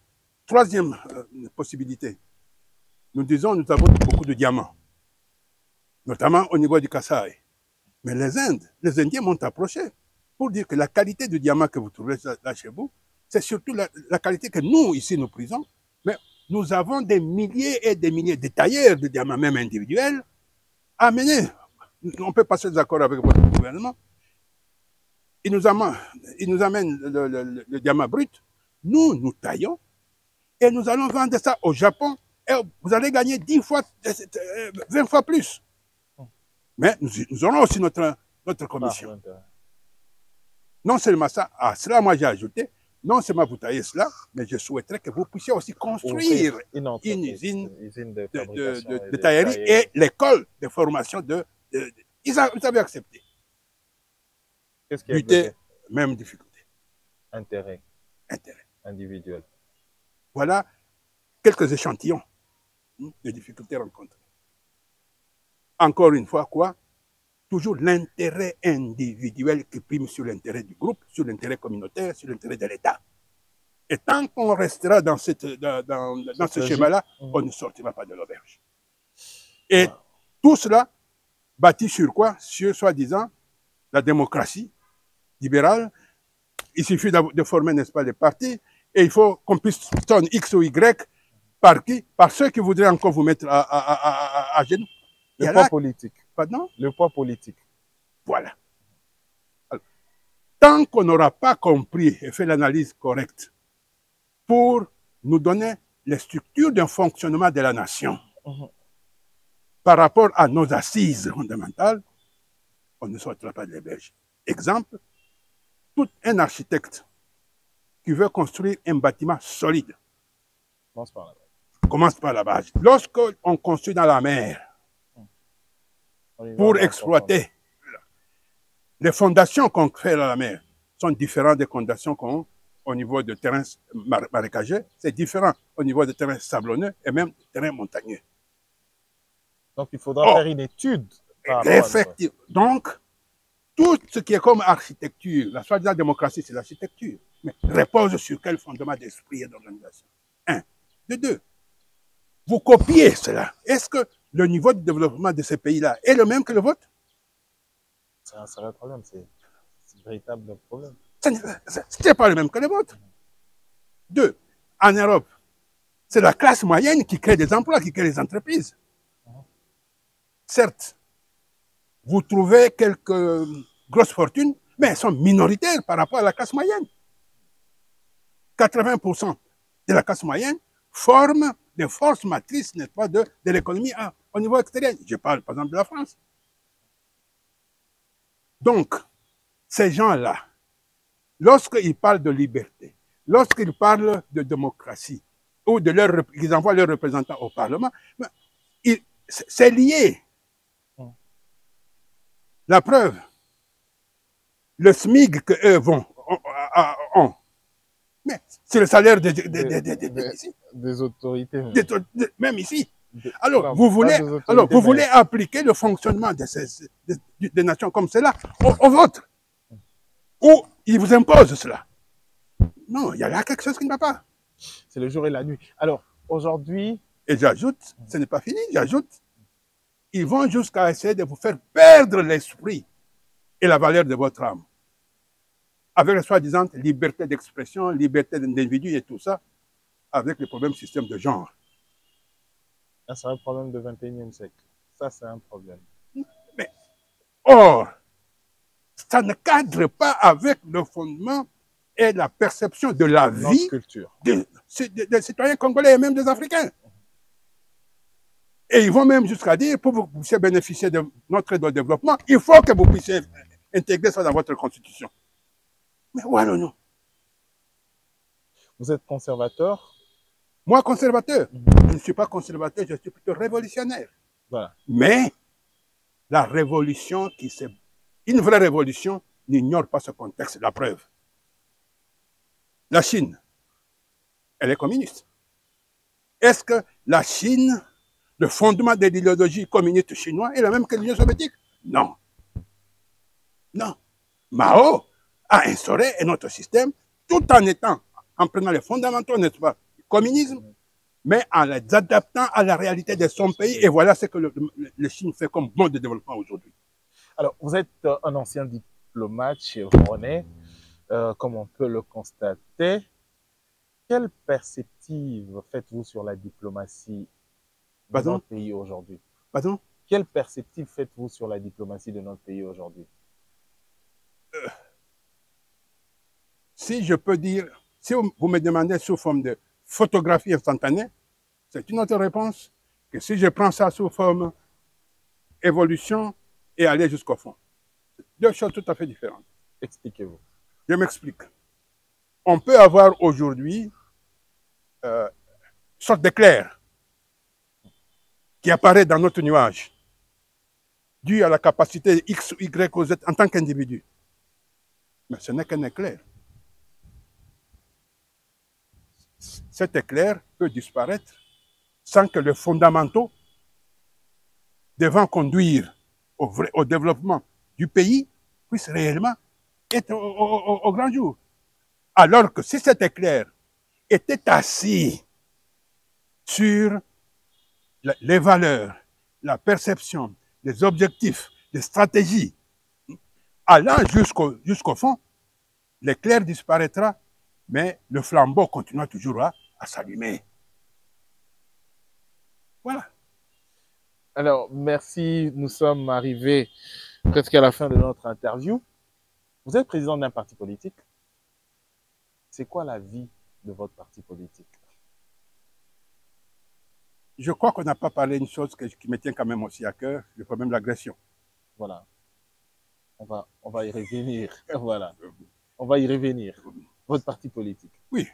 Troisième possibilité. Nous disons, nous avons beaucoup de diamants, notamment au niveau du Kasaï. Mais les Indiens m'ont approché pour dire que la qualité du diamant que vous trouvez là chez vous, c'est surtout la qualité que nous, ici, nous prisons. Mais nous avons des milliers et des milliers de tailleurs de diamants, même individuels, amenés. On peut passer des accords avec votre gouvernement. Ils nous amènent le diamant brut. Nous taillons et nous allons vendre ça au Japon et vous allez gagner 10 fois, 20 fois plus. Mais nous aurons aussi notre commission. Non seulement ça, à cela, moi j'ai ajouté, non seulement vous taillez cela, mais je souhaiterais que vous puissiez aussi construire une usine de taillerie et l'école de formation ils avaient accepté. Qu'est-ce qui a bloqué? Même difficulté. Intérêt. Individuel. Voilà quelques échantillons de difficultés rencontrées. Encore une fois, quoi? Toujours l'intérêt individuel qui prime sur l'intérêt du groupe, sur l'intérêt communautaire, sur l'intérêt de l'État. Et tant qu'on restera dans ce schéma-là, on ne sortira pas de l'auberge. Et tout cela bâti sur quoi? Sur, soi-disant, la démocratie libérale. Il suffit de former, n'est-ce pas, des partis, et il faut qu'on puisse sonner X ou Y par qui? Par ceux qui voudraient encore vous mettre à genoux. Le poids politique. Pardon? Le poids politique. Voilà. Alors, tant qu'on n'aura pas compris et fait l'analyse correcte pour nous donner les structures d'un fonctionnement de la nation par rapport à nos assises fondamentales, on ne sortira pas de l'auberge. Exemple, tout un architecte qui veut construire un bâtiment solide commence par la base. Lorsqu'on construit dans la mer, pour exploiter, les fondations qu'on fait dans la mer sont différentes des fondations qu'on au niveau de terrains marécageux, c'est différent au niveau de terrains sablonneux et même de terrains montagneux. Donc il faudra faire une étude. Effectivement. Donc, tout ce qui est comme architecture, la soi-disant démocratie, c'est l'architecture, mais repose sur quel fondement d'esprit et d'organisation? Un. De deux, vous copiez cela. Est-ce que le niveau de développement de ces pays-là est le même que le vôtre? C'est un sérieux problème, c'est un véritable problème. Ce n'est pas le même que le vôtre. Deux, en Europe, c'est la classe moyenne qui crée des emplois, qui crée des entreprises. Certes, vous trouvez quelques grosses fortunes, mais elles sont minoritaires par rapport à la classe moyenne. 80% de la classe moyenne forment des forces matrices, n'est-ce pas, de l'économie au niveau extérieur. Je parle par exemple de la France. Donc, ces gens-là, lorsqu'ils parlent de liberté, lorsqu'ils parlent de démocratie, ou qu'ils envoient leurs représentants au Parlement, c'est lié. La preuve, le SMIC qu'eux ont, mais c'est le salaire des autorités. Même ici. Alors, vous voulez appliquer le fonctionnement des nations comme cela au vôtre. Ou ils vous imposent cela. Non, il y a là quelque chose qui ne va pas. C'est le jour et la nuit. Alors, aujourd'hui... Et j'ajoute, ce n'est pas fini, j'ajoute, ils vont jusqu'à essayer de vous faire perdre l'esprit et la valeur de votre âme. Avec la soi-disant liberté d'expression, liberté d'individu et tout ça, avec le problème système de genre. C'est un problème du 21e siècle. Ça, c'est un problème. Mais, or, ça ne cadre pas avec le fondement et la perception de la vie culture. des citoyens congolais et même des Africains. Et ils vont même jusqu'à dire, pour que vous puissiez bénéficier de notre aide au développement, il faut que vous puissiez intégrer ça dans votre constitution. Mais où allons-nous? Vous êtes conservateur? Moi, conservateur, je ne suis pas conservateur, je suis plutôt révolutionnaire. Voilà. Mais la révolution une vraie révolution n'ignore pas ce contexte. La preuve. La Chine, elle est communiste. Est-ce que la Chine, le fondement de l'idéologie communiste chinoise est le même que l'Union soviétique? Non. Non. Mao a instauré un autre système tout en prenant les fondamentaux, n'est-ce pas, du communisme, mais en les adaptant à la réalité de son pays. Et voilà ce que le Chine fait comme mode de développement aujourd'hui. Alors, vous êtes un ancien diplomate chevronné, comme on peut le constater. Quelle perspective faites-vous sur la diplomatie de notre pays aujourd'hui? Pardon? Quelle perspective faites-vous sur la diplomatie de notre pays aujourd'hui? Si je peux dire, si vous me demandez sous forme de photographie instantanée, c'est une autre réponse que si je prends ça sous forme évolution et aller jusqu'au fond. Deux choses tout à fait différentes. Expliquez-vous. Je m'explique. On peut avoir aujourd'hui une sorte d'éclair qui apparaît dans notre nuage, dû à la capacité X ou Y ou Z en tant qu'individu. Mais ce n'est qu'un éclair. Cet éclair peut disparaître sans que les fondamentaux devant conduire au développement du pays puissent réellement être au grand jour. Alors que si cet éclair était assis sur les valeurs, la perception, les objectifs, les stratégies, allant jusqu'au fond, l'éclair disparaîtra, mais le flambeau continuera toujours à s'allumer. Voilà. Alors, merci. Nous sommes arrivés presque à la fin de notre interview. Vous êtes président d'un parti politique. C'est quoi la vie de votre parti politique? Je crois qu'on n'a pas parlé d'une chose qui me tient quand même aussi à cœur, le problème de l'agression. Voilà. On va y revenir. Voilà. On va y revenir. Votre parti politique. Oui.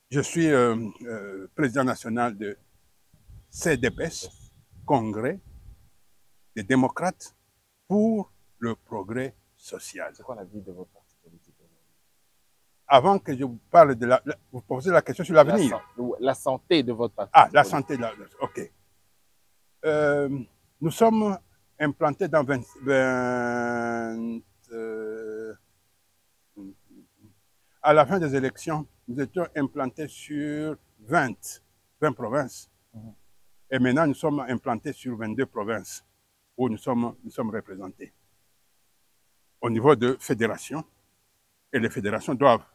Je suis président national de CDPS, Congrès des démocrates pour le progrès social. C'est quoi la vie de votre parti politique aujourd'hui? Avant que je vous parle de vous posez la question sur l'avenir. La santé de votre parti. Ah, la santé, ok. Nous sommes implantés dans 20 à la fin des élections, nous étions implantés sur 20 provinces. Et maintenant, nous sommes implantés sur 22 provinces où nous sommes représentés. Au niveau de fédérations, et les fédérations doivent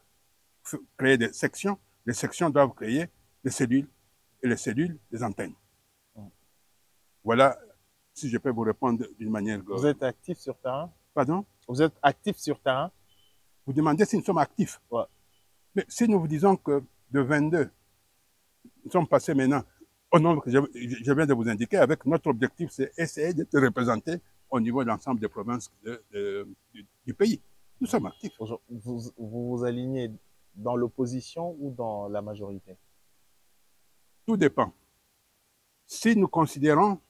créer des sections, les sections doivent créer des cellules, et les cellules des antennes. Voilà, si je peux vous répondre d'une manière... Vous êtes actif sur terrain? Pardon? Vous êtes actif sur terrain? Vous demandez si nous sommes actifs. Ouais. Mais si nous vous disons que de 22, nous sommes passés maintenant au nombre que je viens de vous indiquer, avec notre objectif, c'est essayer de te représenter au niveau de l'ensemble des provinces du pays. Nous sommes actifs. Vous vous alignez dans l'opposition ou dans la majorité? Tout dépend. Si nous considérons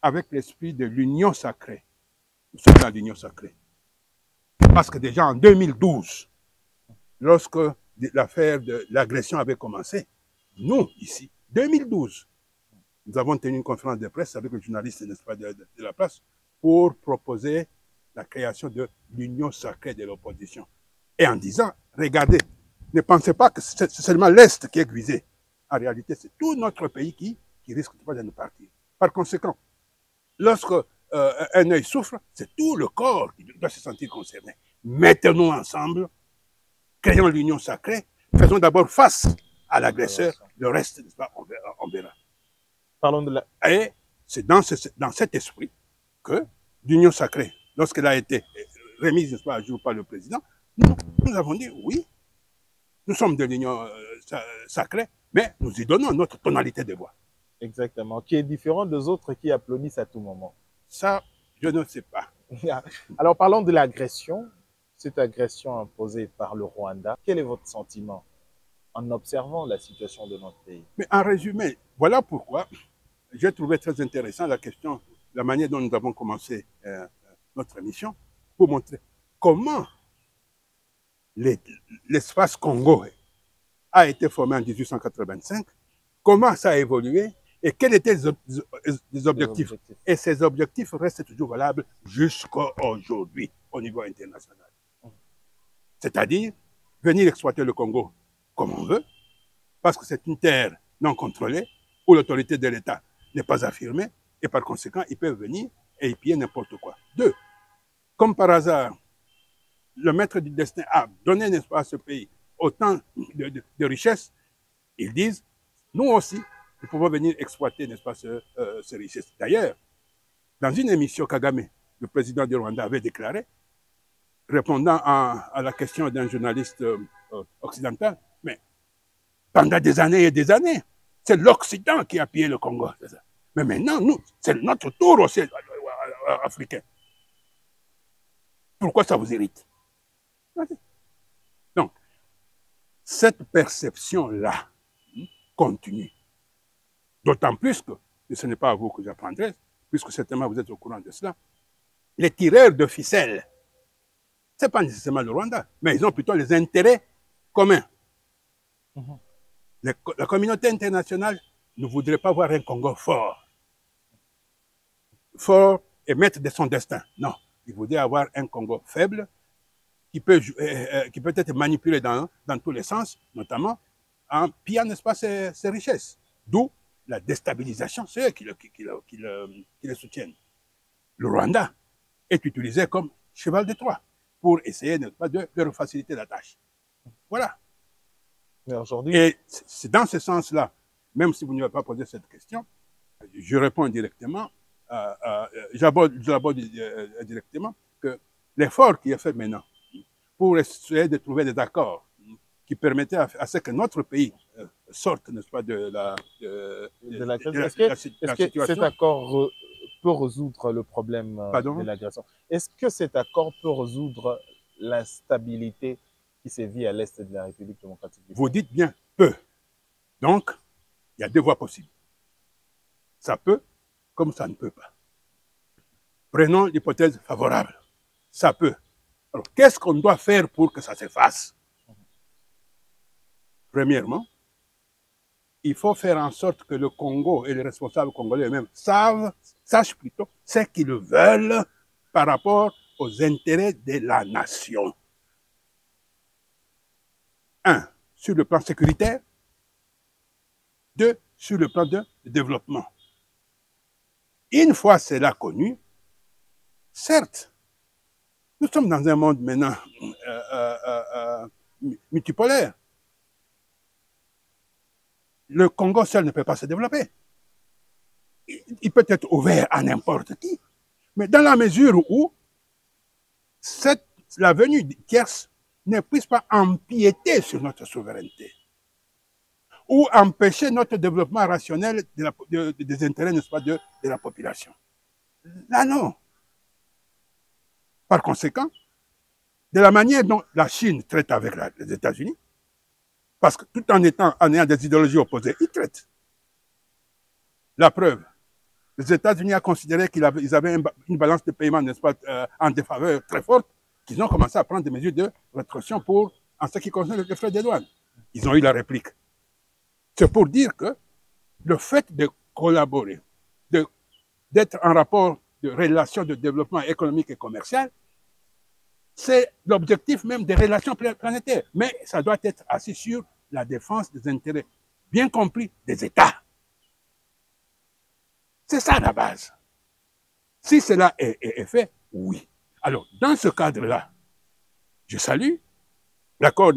avec l'esprit de l'union sacrée, nous sommes dans l'union sacrée. Parce que déjà en 2012, lorsque l'affaire de l'agression avait commencé, nous, ici, 2012, nous avons tenu une conférence de presse avec le journaliste, n'est-ce pas, de la place, pour proposer la création de l'union sacrée de l'opposition. Et en disant, regardez, ne pensez pas que c'est seulement l'Est qui est visé. En réalité, c'est tout notre pays qui risque de nous partir. Par conséquent, lorsque un œil souffre, c'est tout le corps qui doit se sentir concerné. Mettons-nous ensemble, créons l'union sacrée, faisons d'abord face à l'agresseur, le reste, n'est-ce pas, on verra. Parlons de la... Et c'est dans cet esprit que l'union sacrée, lorsqu'elle a été remise, n'est-ce pas, à jour par le président, nous avons dit oui, nous sommes de l'union sacrée, mais nous y donnons notre tonalité de voix. Exactement. Qui est différent des autres qui applaudissent à tout moment. Ça, je ne sais pas. Alors, parlons de l'agression, cette agression imposée par le Rwanda. Quel est votre sentiment en observant la situation de notre pays? Mais en résumé, voilà pourquoi j'ai trouvé très intéressant la question, la manière dont nous avons commencé notre émission, pour montrer comment l'espace Congo a été formé en 1885, comment ça a évolué et quels étaient les objectifs. Et ces objectifs restent toujours valables jusqu'à aujourd'hui au niveau international. C'est-à-dire venir exploiter le Congo comme on veut, parce que c'est une terre non contrôlée, où l'autorité de l'État n'est pas affirmée, et par conséquent, ils peuvent venir et y piller n'importe quoi. Deux, comme par hasard, le maître du destin a donné, n'est-ce pas, à ce pays autant de richesses, ils disent, nous aussi, nous pouvons venir exploiter, n'est-ce pas, ces richesses. D'ailleurs, dans une émission, Kagame, le président du Rwanda, avait déclaré, répondant à la question d'un journaliste occidental, mais pendant des années et des années, c'est l'Occident qui a pillé le Congo. Mais maintenant, nous, c'est notre tour aussi africain. Pourquoi ça vous irrite? Donc, cette perception-là continue. D'autant plus que, et ce n'est pas à vous que j'apprendrai, puisque certainement vous êtes au courant de cela, les tireurs de ficelles, ce n'est pas nécessairement le Rwanda, mais ils ont plutôt les intérêts communs. La communauté internationale ne voudrait pas voir un Congo fort. Fort et maître de son destin. Non, il voudrait avoir un Congo faible qui peut être manipulé dans tous les sens, notamment en pillant, n'est-ce pas, ses richesses. D'où la déstabilisation, c'est eux qui le soutiennent. Le Rwanda est utilisé comme cheval de Troie pour essayer, n'est-ce pas, de leur faciliter la tâche. Voilà. Et c'est dans ce sens-là, même si vous ne m'avez pas posé cette question, je réponds directement, j'aborde directement que l'effort qui est fait maintenant pour essayer de trouver des accords qui permettaient à ce que notre pays sorte, n'est-ce pas, de la crise. Est-ce que cet accord peut résoudre le problème de l'agression? Est-ce que cet accord peut résoudre l'instabilité qui sévit à l'est de la République démocratique du Congo? Vous dites bien peu. Donc, il y a deux voies possibles. Ça peut, comme ça ne peut pas. Prenons l'hypothèse favorable. Ça peut. Alors, qu'est-ce qu'on doit faire pour que ça se fasse? Premièrement, il faut faire en sorte que le Congo et les responsables congolais eux-mêmes sachent plutôt ce qu'ils veulent par rapport aux intérêts de la nation. Un, sur le plan sécuritaire. Deux, sur le plan de développement. Une fois cela connu, certes, nous sommes dans un monde maintenant multipolaire. Le Congo seul ne peut pas se développer. Il peut être ouvert à n'importe qui. Mais dans la mesure où la venue tierce ne puisse pas empiéter sur notre souveraineté ou empêcher notre développement rationnel des intérêts, n'est-ce pas, de la population. Là, non. Par conséquent, de la manière dont la Chine traite avec les États-Unis, parce que tout en ayant des idéologies opposées, ils traitent. La preuve, les États-Unis ont considéré qu'ils avaient une balance de paiement, n'est-ce pas, en défaveur très forte, qu'ils ont commencé à prendre des mesures de rétorsion en ce qui concerne les frais de douane. Ils ont eu la réplique. C'est pour dire que le fait de collaborer, d'être en rapport de relations de développement économique et commercial, c'est l'objectif même des relations planétaires. Mais ça doit être assis sur la défense des intérêts, bien compris, des États. C'est ça la base. Si cela est fait, oui. Alors, dans ce cadre-là, je salue l'accord,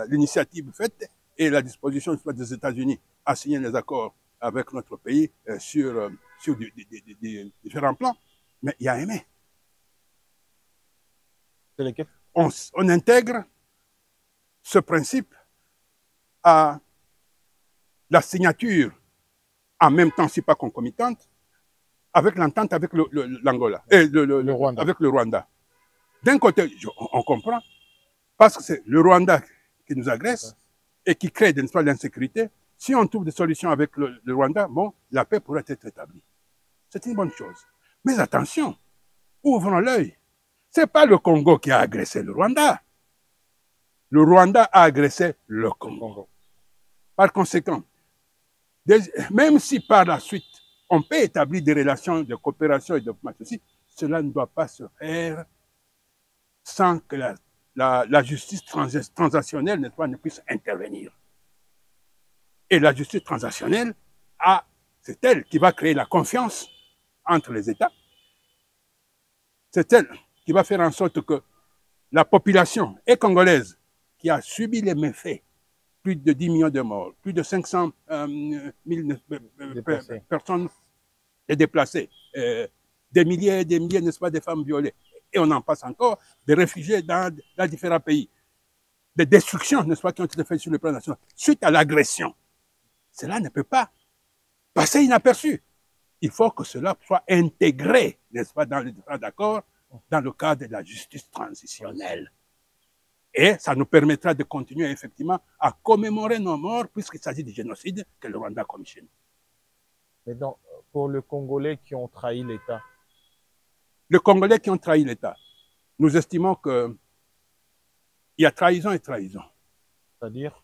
l'initiative faite et la disposition des États-Unis à signer les accords avec notre pays sur différents plans. Mais il y a un mais. On intègre ce principe à la signature en même temps, si pas concomitante, avec l'entente avec l'Angola, Le Rwanda. avec le Rwanda. D'un côté, on comprend, parce que c'est le Rwanda qui nous agresse et qui crée l'insécurité. Si on trouve des solutions avec le Rwanda, bon, la paix pourrait être établie. C'est une bonne chose. Mais attention, ouvrons l'œil. Ce n'est pas le Congo qui a agressé le Rwanda. Le Rwanda a agressé le Congo. Par conséquent, même si par la suite, on peut établir des relations de coopération et de diplomatie, cela ne doit pas se faire sans que la justice transactionnelle ne puisse intervenir. Et la justice transactionnelle, c'est elle qui va créer la confiance entre les États. C'est elle qui va faire en sorte que la population congolaise qui a subi les méfaits, plus de 10 millions de morts, plus de 500 000 personnes déplacées, des milliers et des milliers, n'est-ce pas, de femmes violées, et on en passe encore, des réfugiés dans différents pays, des destructions, n'est-ce pas, qui ont été faites sur le plan national, suite à l'agression. Cela ne peut pas passer inaperçu. Il faut que cela soit intégré, n'est-ce pas, dans les différents accords, dans le cadre de la justice transitionnelle. Et ça nous permettra de continuer effectivement à commémorer nos morts, puisqu'il s'agit du génocide que le Rwanda a commis chez nous. Mais donc, pour les Congolais qui ont trahi l'État. Les Congolais qui ont trahi l'État, nous estimons qu'il y a trahison et trahison. C'est-à-dire?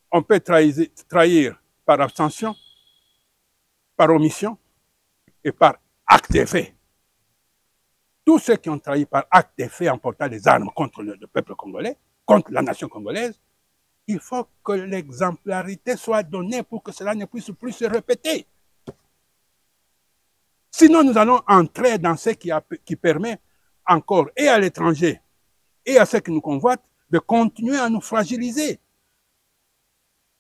On peut trahir par abstention, par omission et par acte et fait. Tous ceux qui ont trahi par acte et fait en portant les armes contre le peuple congolais, contre la nation congolaise, il faut que l'exemplarité soit donnée pour que cela ne puisse plus se répéter. Sinon, nous allons entrer dans ce qui permet encore, et à l'étranger, et à ceux qui nous convoitent, de continuer à nous fragiliser.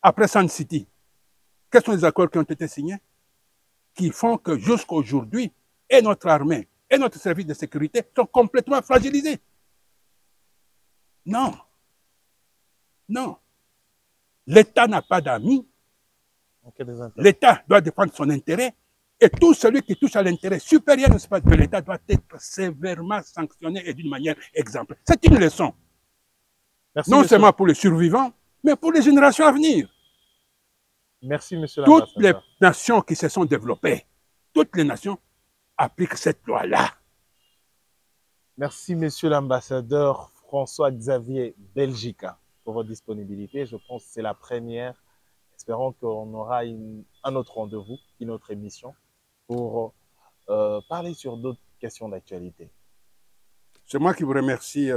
Après Sun City, quels sont les accords qui ont été signés qui font que jusqu'à aujourd'hui, et notre armée, et notre service de sécurité sont complètement fragilisés? Non. Non. L'État n'a pas d'amis. L'État doit défendre son intérêt. Et tout celui qui touche à l'intérêt supérieur de l'État doit être sévèrement sanctionné et d'une manière exemplaire. C'est une leçon. Merci, non seulement pour les survivants, mais pour les générations à venir. Merci, monsieur l'ambassadeur. Toutes les nations qui se sont développées, toutes les nations appliquent cette loi-là. Merci, monsieur l'ambassadeur François-Xavier Belgica, pour votre disponibilité. Je pense que c'est la première. Espérons qu'on aura un autre rendez-vous, une autre émission, pour parler sur d'autres questions d'actualité. C'est moi qui vous remercie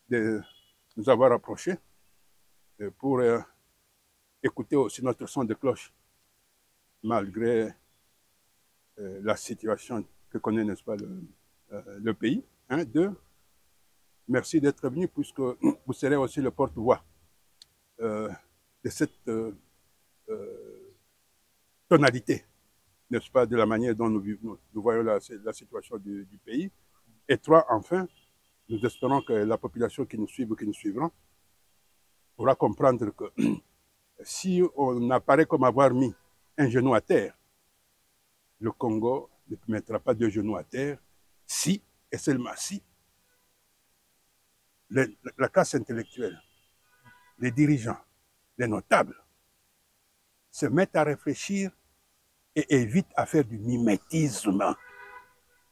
de nous avoir approchés pour écouter aussi notre son de cloche, malgré la situation que connaît, n'est-ce pas, le pays. Un, deux, merci d'être venu, puisque vous serez aussi le porte-voix de cette tonalité, n'est-ce pas, de la manière dont nous voyons la situation du pays. Et trois, enfin, nous espérons que la population qui nous suit ou qui nous suivront pourra comprendre que si on apparaît comme avoir mis un genou à terre, le Congo ne mettra pas deux genoux à terre si, et seulement si, la classe intellectuelle, les dirigeants, les notables, se mettent à réfléchir et évitent à faire du mimétisme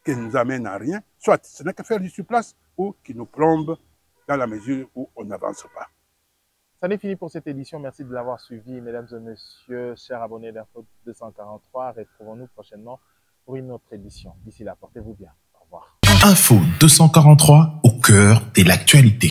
qui ne nous amène à rien, soit ce n'est que faire du surplace ou qui nous plombe dans la mesure où on n'avance pas. Ça n'est fini pour cette édition. Merci de l'avoir suivi, mesdames et messieurs, chers abonnés d'Info 243. Retrouvons-nous prochainement pour une autre édition. D'ici là, portez-vous bien. Au revoir. Info 243 au cœur de l'actualité.